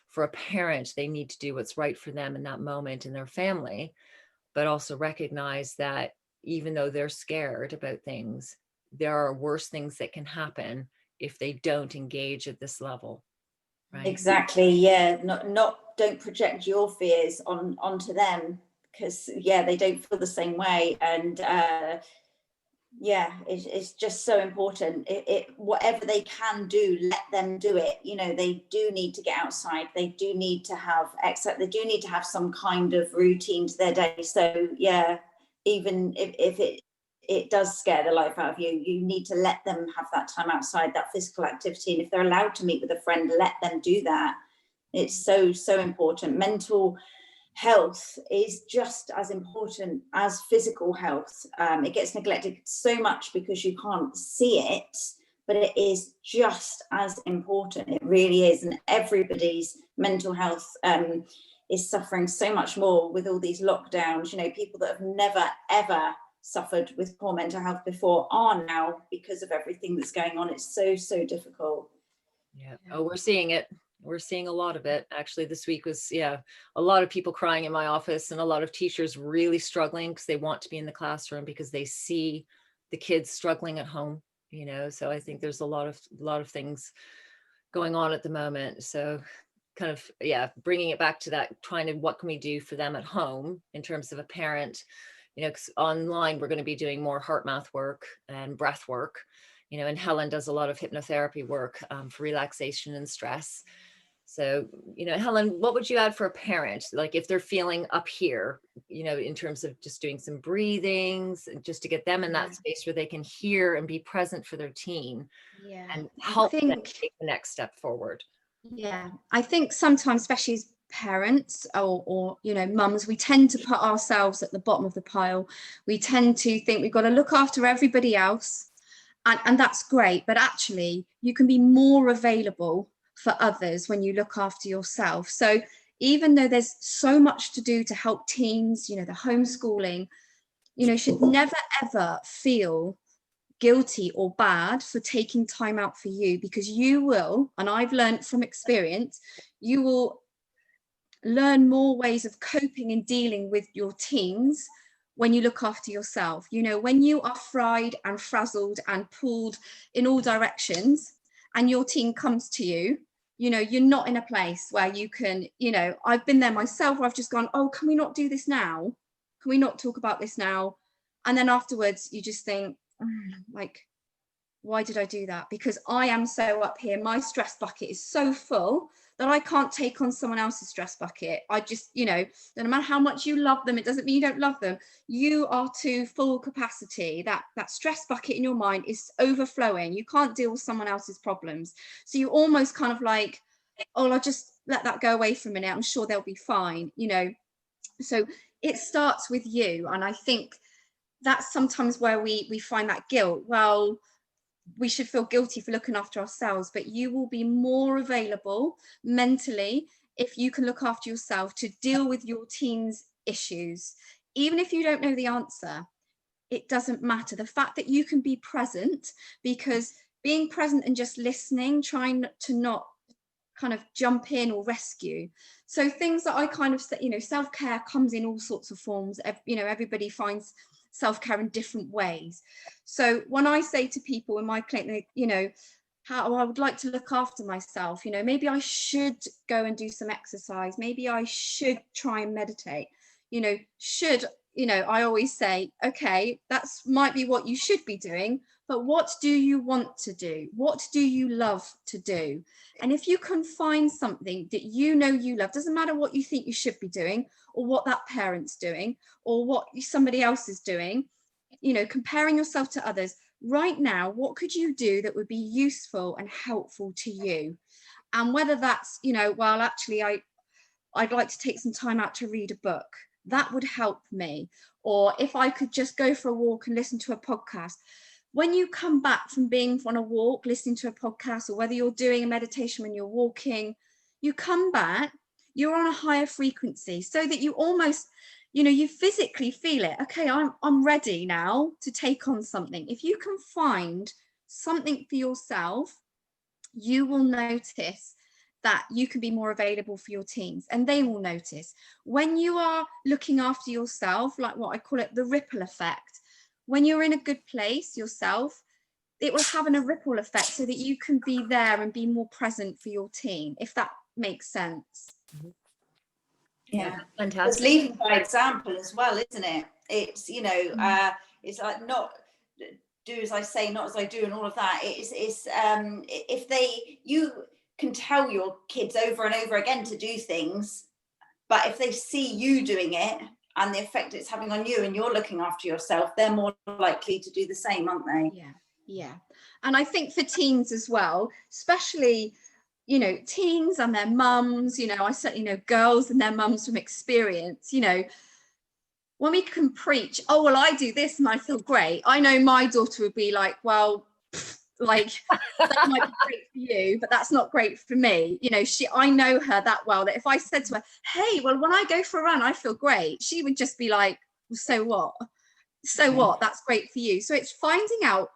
S1: for a parent, they need to do what's right for them in that moment in their family, but also recognize that even though they're scared about things, there are worse things that can happen if they don't engage at this level. Right?
S2: Exactly. Yeah. Don't project your fears onto them, because they don't feel the same way. And it's just so important. Whatever they can do, let them do it. They do need to get outside. They do need to have they do need to have some kind of routine to their day. So even if it does scare the life out of you, you need to let them have that time outside, that physical activity. And if they're allowed to meet with a friend, let them do that. It's so important. Mental health is just as important as physical health. It gets neglected so much because you can't see it, but it is just as important. It really is. And everybody's mental health is suffering so much more with all these lockdowns. People that have never, ever suffered with poor mental health before are now, because of everything that's going on. It's so difficult.
S1: Yeah. Oh, we're seeing it. We're seeing a lot of it. Actually, this week was, a lot of people crying in my office, and a lot of teachers really struggling because they want to be in the classroom because they see the kids struggling at home, So I think there's a lot of things going on at the moment. So kind of, yeah, bringing it back to that, trying to, what can we do for them at home in terms of a parent, you know, 'cause online we're going to be doing more heart mouth work and breath work, you know, and Helen does a lot of hypnotherapy work for relaxation and stress. So, you know, Helen, what would you add for a parent? Like if they're feeling up here, you know, in terms of just doing some breathings, just to get them in that space where they can hear and be present for their teen and
S3: I
S1: help them
S3: think,
S1: take the next step forward.
S3: yeah, I think sometimes, especially as parents or you know, mums, we tend to put ourselves at the bottom of the pile. We tend to think we've got to look after everybody else, and that's great, but actually you can be more available for others when you look after yourself. So even though there's so much to do to help teens, you know, the homeschooling, you know, should never ever feel guilty or bad for taking time out for you, because you will, and I've learned from experience, you will learn more ways of coping and dealing with your teens when you look after yourself. You know, when you are fried and frazzled and pulled in all directions and your teen comes to you, you know, you're not in a place where you can, you know, I've been there myself where I've just gone, oh, can we not do this now? Can we not talk about this now? And then afterwards you just think, like, why did I do that? Because I am so up here, my stress bucket is so full that I can't take on someone else's stress bucket. I just, you know, no matter how much you love them, it doesn't mean you don't love them. You are to full capacity. That stress bucket in your mind is overflowing. You can't deal with someone else's problems. So you almost kind of like, oh, I'll just let that go away for a minute. I'm sure they'll be fine, you know. So it starts with you. And I think that's sometimes where we find that guilt. Well, we should feel guilty for looking after ourselves, but you will be more available mentally if you can look after yourself to deal with your teen's issues. Even if you don't know the answer, it doesn't matter. The fact that you can be present, because being present and just listening, trying to not kind of jump in or rescue. So things that I kind of, you know, self-care comes in all sorts of forms. You know, everybody finds self-care in different ways. So when I say to people in my clinic, you know, how I would like to look after myself, you know, maybe I should go and do some exercise, maybe I should try and meditate, you know, you know, I always say, okay, that's might be what you should be doing, but what do you want to do? What do you love to do? And if you can find something that you know you love, doesn't matter what you think you should be doing or what that parent's doing or what somebody else is doing, you know, comparing yourself to others, right now, what could you do that would be useful and helpful to you? And whether that's, you know, well, actually, I'd like to take some time out to read a book. That would help me. Or if I could just go for a walk and listen to a podcast. When you come back from being on a walk, listening to a podcast, or whether you're doing a meditation when you're walking, you come back, you're on a higher frequency, so that you almost, you know, you physically feel it. Okay, I'm ready now to take on something. If you can find something for yourself, you will notice that you can be more available for your teens, and they will notice. When you are looking after yourself, like what I call it, the ripple effect, when you're in a good place yourself, it will have a ripple effect so that you can be there and be more present for your teen, if that makes sense.
S2: Yeah,
S1: fantastic.
S2: It's leading by example as well, isn't it? It's, you know, it's like not do as I say, not as I do, and all of that. It's if you can tell your kids over and over again to do things, but if they see you doing it and the effect it's having on you and you're looking after yourself, they're more likely to do the same, aren't they?
S3: Yeah. And I think for teens as well, especially, you know, teens and their mums, you know, I certainly know girls and their mums from experience, you know, when we can preach, oh, well, I do this and I feel great. I know my daughter would be like, well, like that might be great for you, but that's not great for me. You know, I know her that well, that if I said to her, hey, well, when I go for a run, I feel great, she would just be like, well, so what? So what? That's great for you. So it's finding out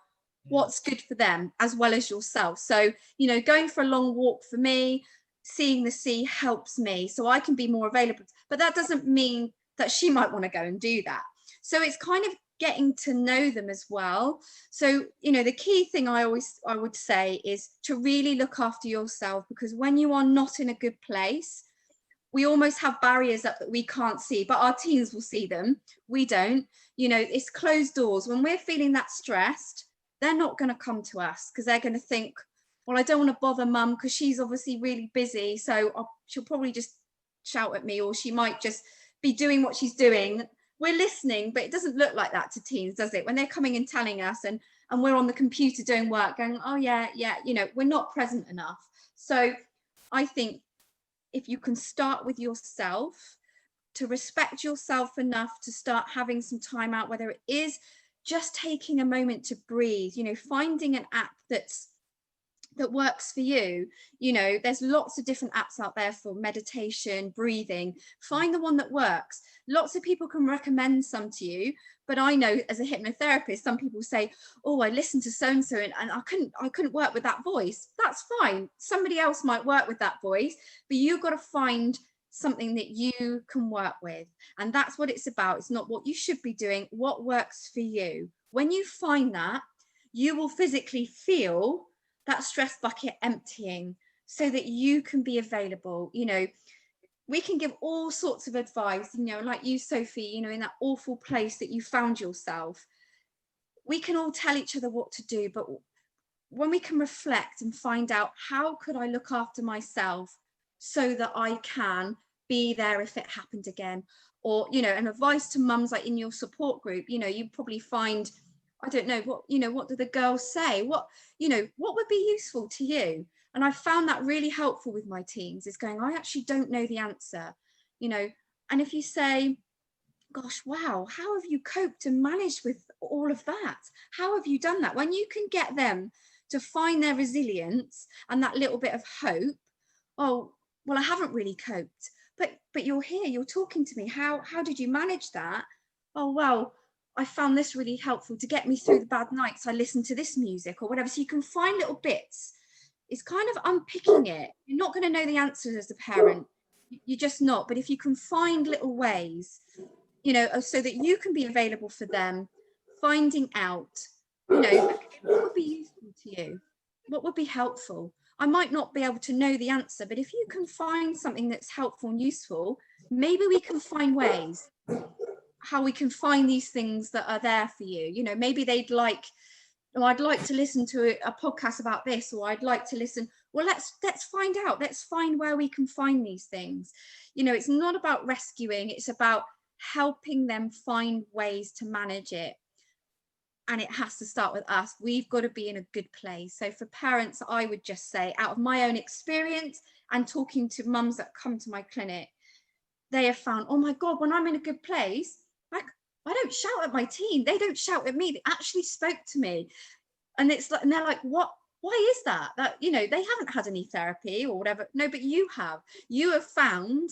S3: what's good for them as well as yourself. So, you know, going for a long walk for me, seeing the sea helps me so I can be more available. But that doesn't mean that she might want to go and do that. So it's kind of getting to know them as well. So, you know, the key thing I would say is to really look after yourself, because when you are not in a good place, we almost have barriers up that we can't see, but our teens will see them. We don't. You know, it's closed doors. When we're feeling that stressed, they're not going to come to us because they're going to think, well, I don't want to bother mum because she's obviously really busy. So she'll probably just shout at me, or she might just be doing what she's doing. We're listening, but it doesn't look like that to teens, does it? When they're coming and telling us, and we're on the computer doing work going, oh yeah, you know, we're not present enough. So I think if you can start with yourself, to respect yourself enough to start having some time out, whether it is just taking a moment to breathe, you know, finding an app that works for you. You know, there's lots of different apps out there for meditation, breathing. Find the one that works. Lots of people can recommend some to you, but I know as a hypnotherapist, some people say, oh, I listened to so-and-so and I couldn't work with that voice. That's fine. Somebody else might work with that voice, but you've got to find something that you can work with. And that's what it's about. It's not what you should be doing, what works for you. When you find that, you will physically feel that stress bucket emptying so that you can be available. You know, we can give all sorts of advice, you know, like you, Sophie, you know, in that awful place that you found yourself. We can all tell each other what to do, but when we can reflect and find out, how could I look after myself so that I can be there if it happened again? Or, you know, an advice to mums, like in your support group, you know, you probably find, I don't know, what, you know, what do the girls say? What, you know, what would be useful to you? And I found that really helpful with my teens, is going, I actually don't know the answer, you know. And if you say, gosh, wow, how have you coped and managed with all of that? How have you done that? When you can get them to find their resilience and that little bit of hope, oh, well, I haven't really coped, but you're here, you're talking to me. How did you manage that? Oh, well, I found this really helpful to get me through the bad nights. I listened to this music or whatever. So you can find little bits. It's kind of unpicking it. You're not going to know the answers as a parent. You're just not. But if you can find little ways, you know, so that you can be available for them, finding out, you know, what would be useful to you? What would be helpful? I might not be able to know the answer, but if you can find something that's helpful and useful, maybe we can find ways how we can find these things that are there for you. You know, maybe they'd like, oh, I'd like to listen to a podcast about this, or I'd like to listen. Well, let's find out. Let's find where we can find these things. You know, it's not about rescuing. It's about helping them find ways to manage it. And it has to start with us. We've got to be in a good place. So for parents, I would just say, out of my own experience and talking to mums that come to my clinic, they have found, oh my God, when I'm in a good place, like, I don't shout at my teen. They don't shout at me. They actually spoke to me. And it's like, and they're like, what? Why is that? That, you know, they haven't had any therapy or whatever. No, but you have. You have found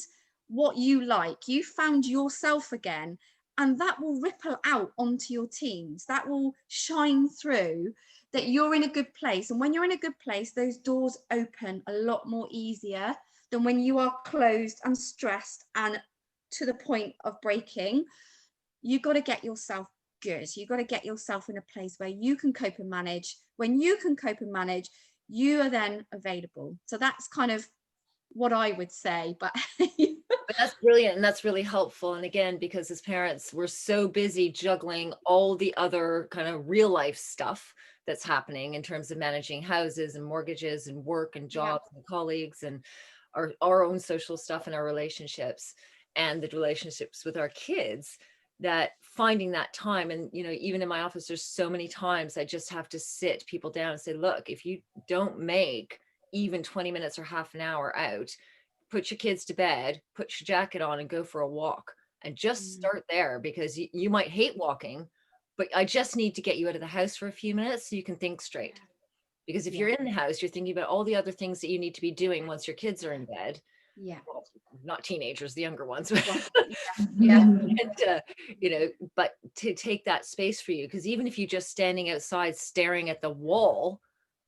S3: what you like. You found yourself again. And that will ripple out onto your teens. That will shine through that you're in a good place. And when you're in a good place, those doors open a lot more easier than when you are closed and stressed and to the point of breaking. You've got to get yourself good. You've got to get yourself in a place where you can cope and manage. When you can cope and manage, you are then available. So that's kind of what I would say. But
S1: that's brilliant, and that's really helpful. And again, because as parents, we're so busy juggling all the other kind of real life stuff that's happening in terms of managing houses and mortgages and work and jobs and colleagues and our own social stuff and our relationships and the relationships with our kids, that finding that time. And, you know, even in my office, there's so many times I just have to sit people down and say, look, if you don't make even 20 minutes or half an hour out, put your kids to bed, put your jacket on and go for a walk, and just start there, because you might hate walking, but I just need to get you out of the house for a few minutes so you can think straight. Because if you're in the house, you're thinking about all the other things that you need to be doing once your kids are in bed.
S3: Yeah.
S1: Well, not teenagers, the younger ones.
S3: Yeah.
S1: And, you know, but to take that space for you, because even if you're just standing outside staring at the wall,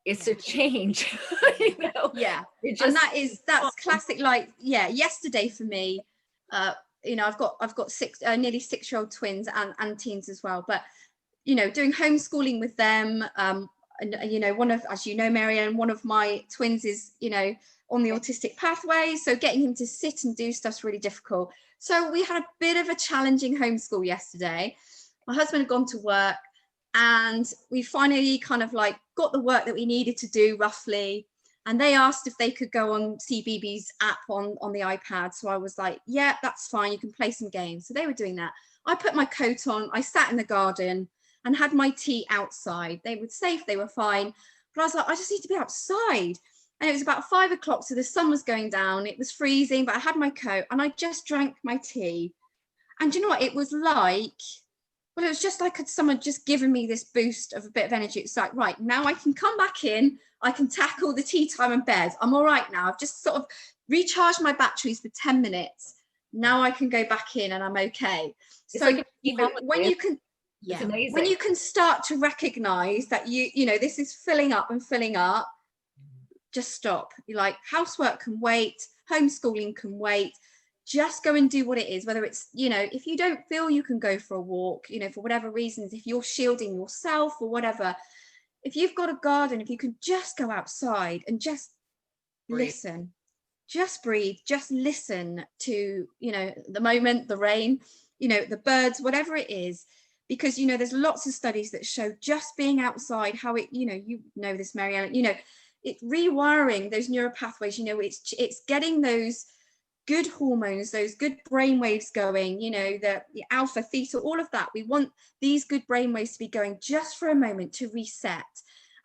S1: it's a change. You know?
S3: Yeah.
S1: Just,
S3: and that's classic. Like, yesterday for me, you know, I've got nearly 6-year-old twins and teens as well, but you know, doing homeschooling with them, and you know, as you know, Marianne, one of my twins is, you know, on the autistic pathway, so getting him to sit and do stuff's really difficult. So we had a bit of a challenging homeschool yesterday. My husband had gone to work, and we finally kind of like got the work that we needed to do roughly, and they asked if they could go on CBeebies app on the iPad. So I was like, yeah, that's fine, you can play some games. So they were doing that. I put my coat on, I sat in the garden and had my tea outside. They were safe, they were fine, but I was like, I just need to be outside. And it was about 5 o'clock, so the sun was going down, it was freezing, but I had my coat and I just drank my tea. And you know what, it was like, well, it was just like someone just given me this boost of a bit of energy. It's like, right, now I can come back in, I can tackle the tea time and bed. I'm all right now. I've just sort of recharged my batteries for 10 minutes. Now I can go back in and I'm okay.
S1: It's
S3: so
S1: like
S3: when you can,
S1: it's
S3: yeah,
S1: amazing.
S3: when you can start to recognize that you know, this is filling up, just stop. You're like, housework can wait, homeschooling can wait. Just go and do what it is, whether it's, you know, if you don't feel you can go for a walk, you know, for whatever reasons, if you're shielding yourself or whatever, if you've got a garden, if you can just go outside and just listen, just breathe, just listen to, you know, the moment, the rain, you know, the birds, whatever it is. Because, you know, there's lots of studies that show just being outside, how it, you know this, Marianne, you know, it's rewiring those neural pathways, you know, it's getting those good hormones, those good brain waves going, you know, the alpha, theta, all of that. We want these good brain waves to be going just for a moment to reset.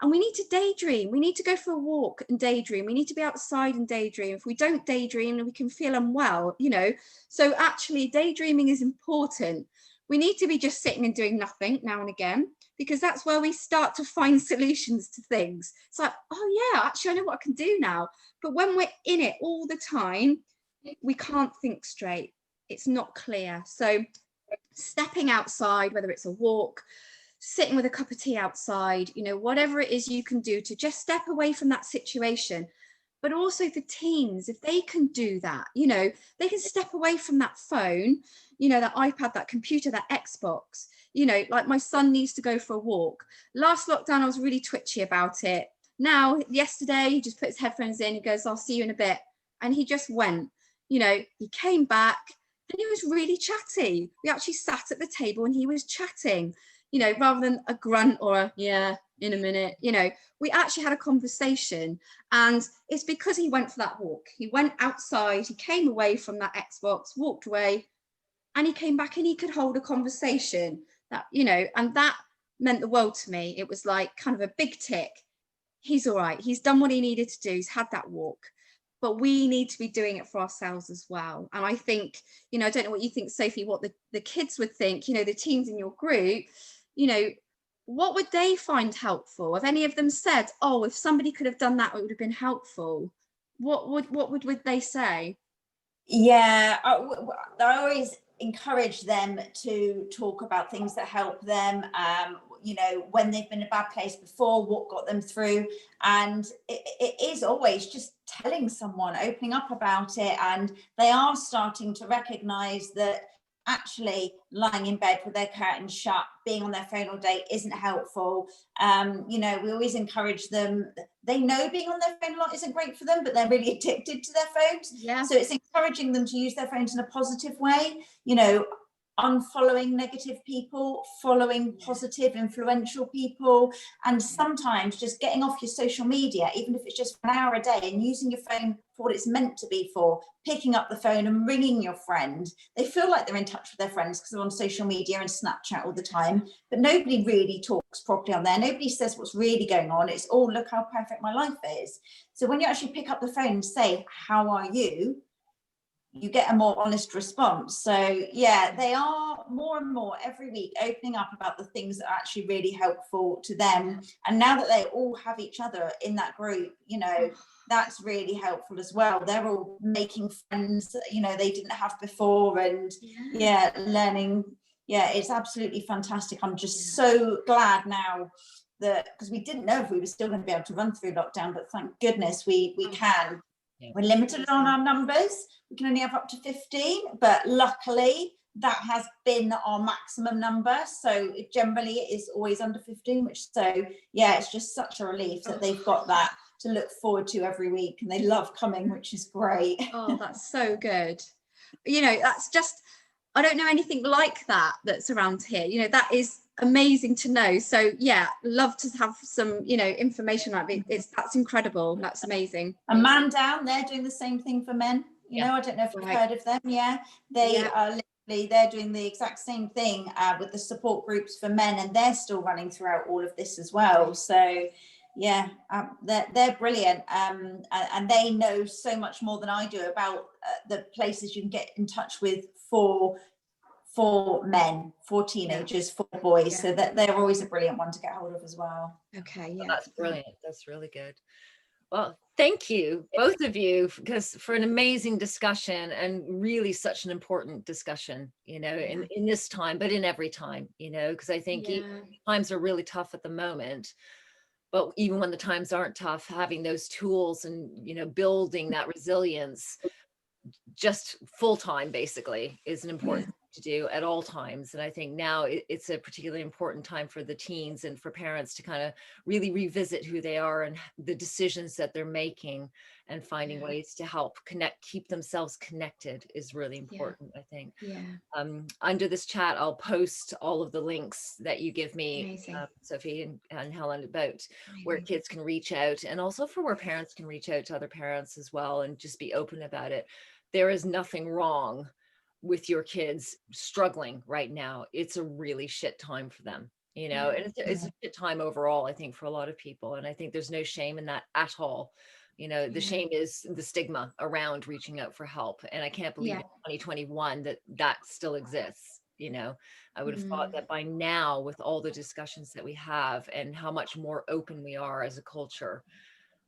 S3: And we need to daydream. We need to go for a walk and daydream. We need to be outside and daydream. If we don't daydream, we can feel unwell, you know. So actually daydreaming is important. We need to be just sitting and doing nothing now and again, because that's where we start to find solutions to things. It's like, oh yeah, actually I know what I can do now. But when we're in it all the time, we can't think straight. It's not clear. So stepping outside, whether it's a walk, sitting with a cup of tea outside, you know, whatever it is you can do to just step away from that situation. But also for teens, if they can do that, you know, they can step away from that phone, you know, that iPad, that computer, that Xbox, you know, like my son needs to go for a walk. Last lockdown, I was really twitchy about it. Now, yesterday, he just put his headphones in, he goes, I'll see you in a bit. And he just went, you know, he came back and he was really chatty. We actually sat at the table and he was chatting, you know, rather than a grunt or a, yeah, in a minute, you know, we actually had a conversation. And it's because he went for that walk. He went outside, he came away from that Xbox, walked away, and he came back and he could hold a conversation that, you know, and that meant the world to me. It was like kind of a big tick. He's all right. He's done what he needed to do. He's had that walk. But we need to be doing it for ourselves as well. And I think, you know, I don't know what you think, Sophie, what the kids would think, you know, the teens in your group, you know, what would they find helpful? Have any of them said, oh, if somebody could have done that, it would have been helpful? What would they say?
S2: Yeah, I always encourage them to talk about things that help them, you know, when they've been in a bad place before, what got them through. And it is always just telling someone, opening up about it. And they are starting to recognize that actually lying in bed with their curtains shut, being on their phone all day isn't helpful. You know, we always encourage them. They know being on their phone a lot isn't great for them, but they're really addicted to their phones.
S3: Yeah.
S2: So it's encouraging them to use their phones in a positive way, you know, unfollowing negative people, following positive, influential people, and sometimes just getting off your social media, even if it's just for an hour a day, and using your phone for what it's meant to be for, picking up the phone and ringing your friend. They feel like they're in touch with their friends because they're on social media and Snapchat all the time, but nobody really talks properly on there. Nobody says what's really going on. It's all, look how perfect my life is. So when you actually pick up the phone and say, how are you? You get a more honest response. So yeah, they are more and more every week opening up about the things that are actually really helpful to them. And now that they all have each other in that group, you know, that's really helpful as well. They're all making friends, you know, they didn't have before, and yeah, learning. Yeah, it's absolutely fantastic. I'm just so glad now that, because we didn't know if we were still going to be able to run through lockdown, but thank goodness we can.
S1: Yeah.
S2: We're limited on our numbers. We can only have up to 15, but luckily that has been our maximum number. So generally it is always under 15, which so yeah, it's just such a relief that they've got that to look forward to every week, and they love coming, which is great.
S3: Oh, that's so good. You know, that's just, I don't know anything like that that's around here. You know, that is amazing to know. So yeah, love to have some, you know, information like it. That's incredible. That's amazing.
S2: A man down, they're doing the same thing for men. You know, I don't know if you've heard of them. Yeah, they are literally, they're doing the exact same thing with the support groups for men, and they're still running throughout all of this as well. So yeah, they're brilliant, and they know so much more than I do about the places you can get in touch with for men, for teenagers, for boys. So that they're always a brilliant one to get hold of as well.
S3: Okay, yeah,
S1: That's brilliant. That's really good. Well, thank you, both of you, because for an amazing discussion, and really such an important discussion, you know, in this time, but in every time, you know, because I think times are really tough at the moment. But even when the times aren't tough, having those tools and, you know, building that resilience just full time basically is an important thing to do at all times. And I think now it's a particularly important time for the teens and for parents to kind of really revisit who they are and the decisions that they're making, and finding ways to help keep themselves connected is really important, I think. Under this chat, I'll post all of the links that you give me, Sophie and Helen, about where kids can reach out, and also for where parents can reach out to other parents as well, and just be open about it. There is nothing wrong with your kids struggling right now. It's a really shit time for them, you know, and it's a shit time overall, I think, for a lot of people. And I think there's no shame in that at all. You know, the shame is the stigma around reaching out for help. And I can't believe in 2021 that still exists. You know, I would have thought that by now, with all the discussions that we have and how much more open we are as a culture,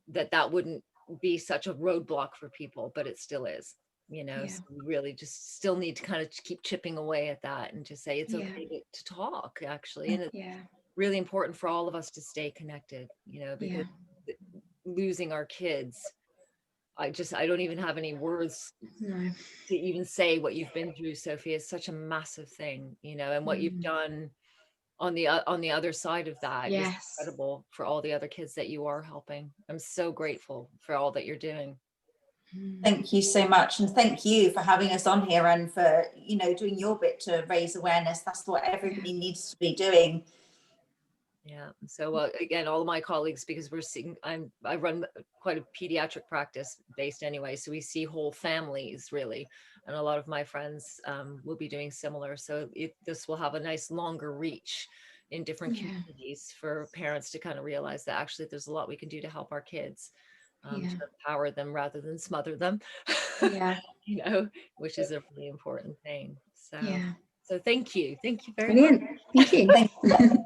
S1: that wouldn't be such a roadblock for people, but it still is. You know, so we really just still need to kind of keep chipping away at that and just say it's okay to talk, actually. And it's really important for all of us to stay connected, you know, because losing our kids, I don't even have any words to even say what you've been through, Sophie. Is such a massive thing, you know, and what you've done on the other side of that is incredible for all the other kids that you are helping. I'm so grateful for all that you're doing.
S2: Thank you so much, and thank you for having us on here and for, you know, doing your bit to raise awareness. That's what everybody needs to be doing.
S1: Yeah. So again, all of my colleagues, because we're seeing, I run quite a pediatric practice based anyway, so we see whole families really, and a lot of my friends will be doing similar. So this will have a nice longer reach in different communities for parents to kind of realize that actually there's a lot we can do to help our kids, to empower them rather than smother them. You know, which is a really important thing. So so thank you very much.
S3: Thank you.
S2: Thank you.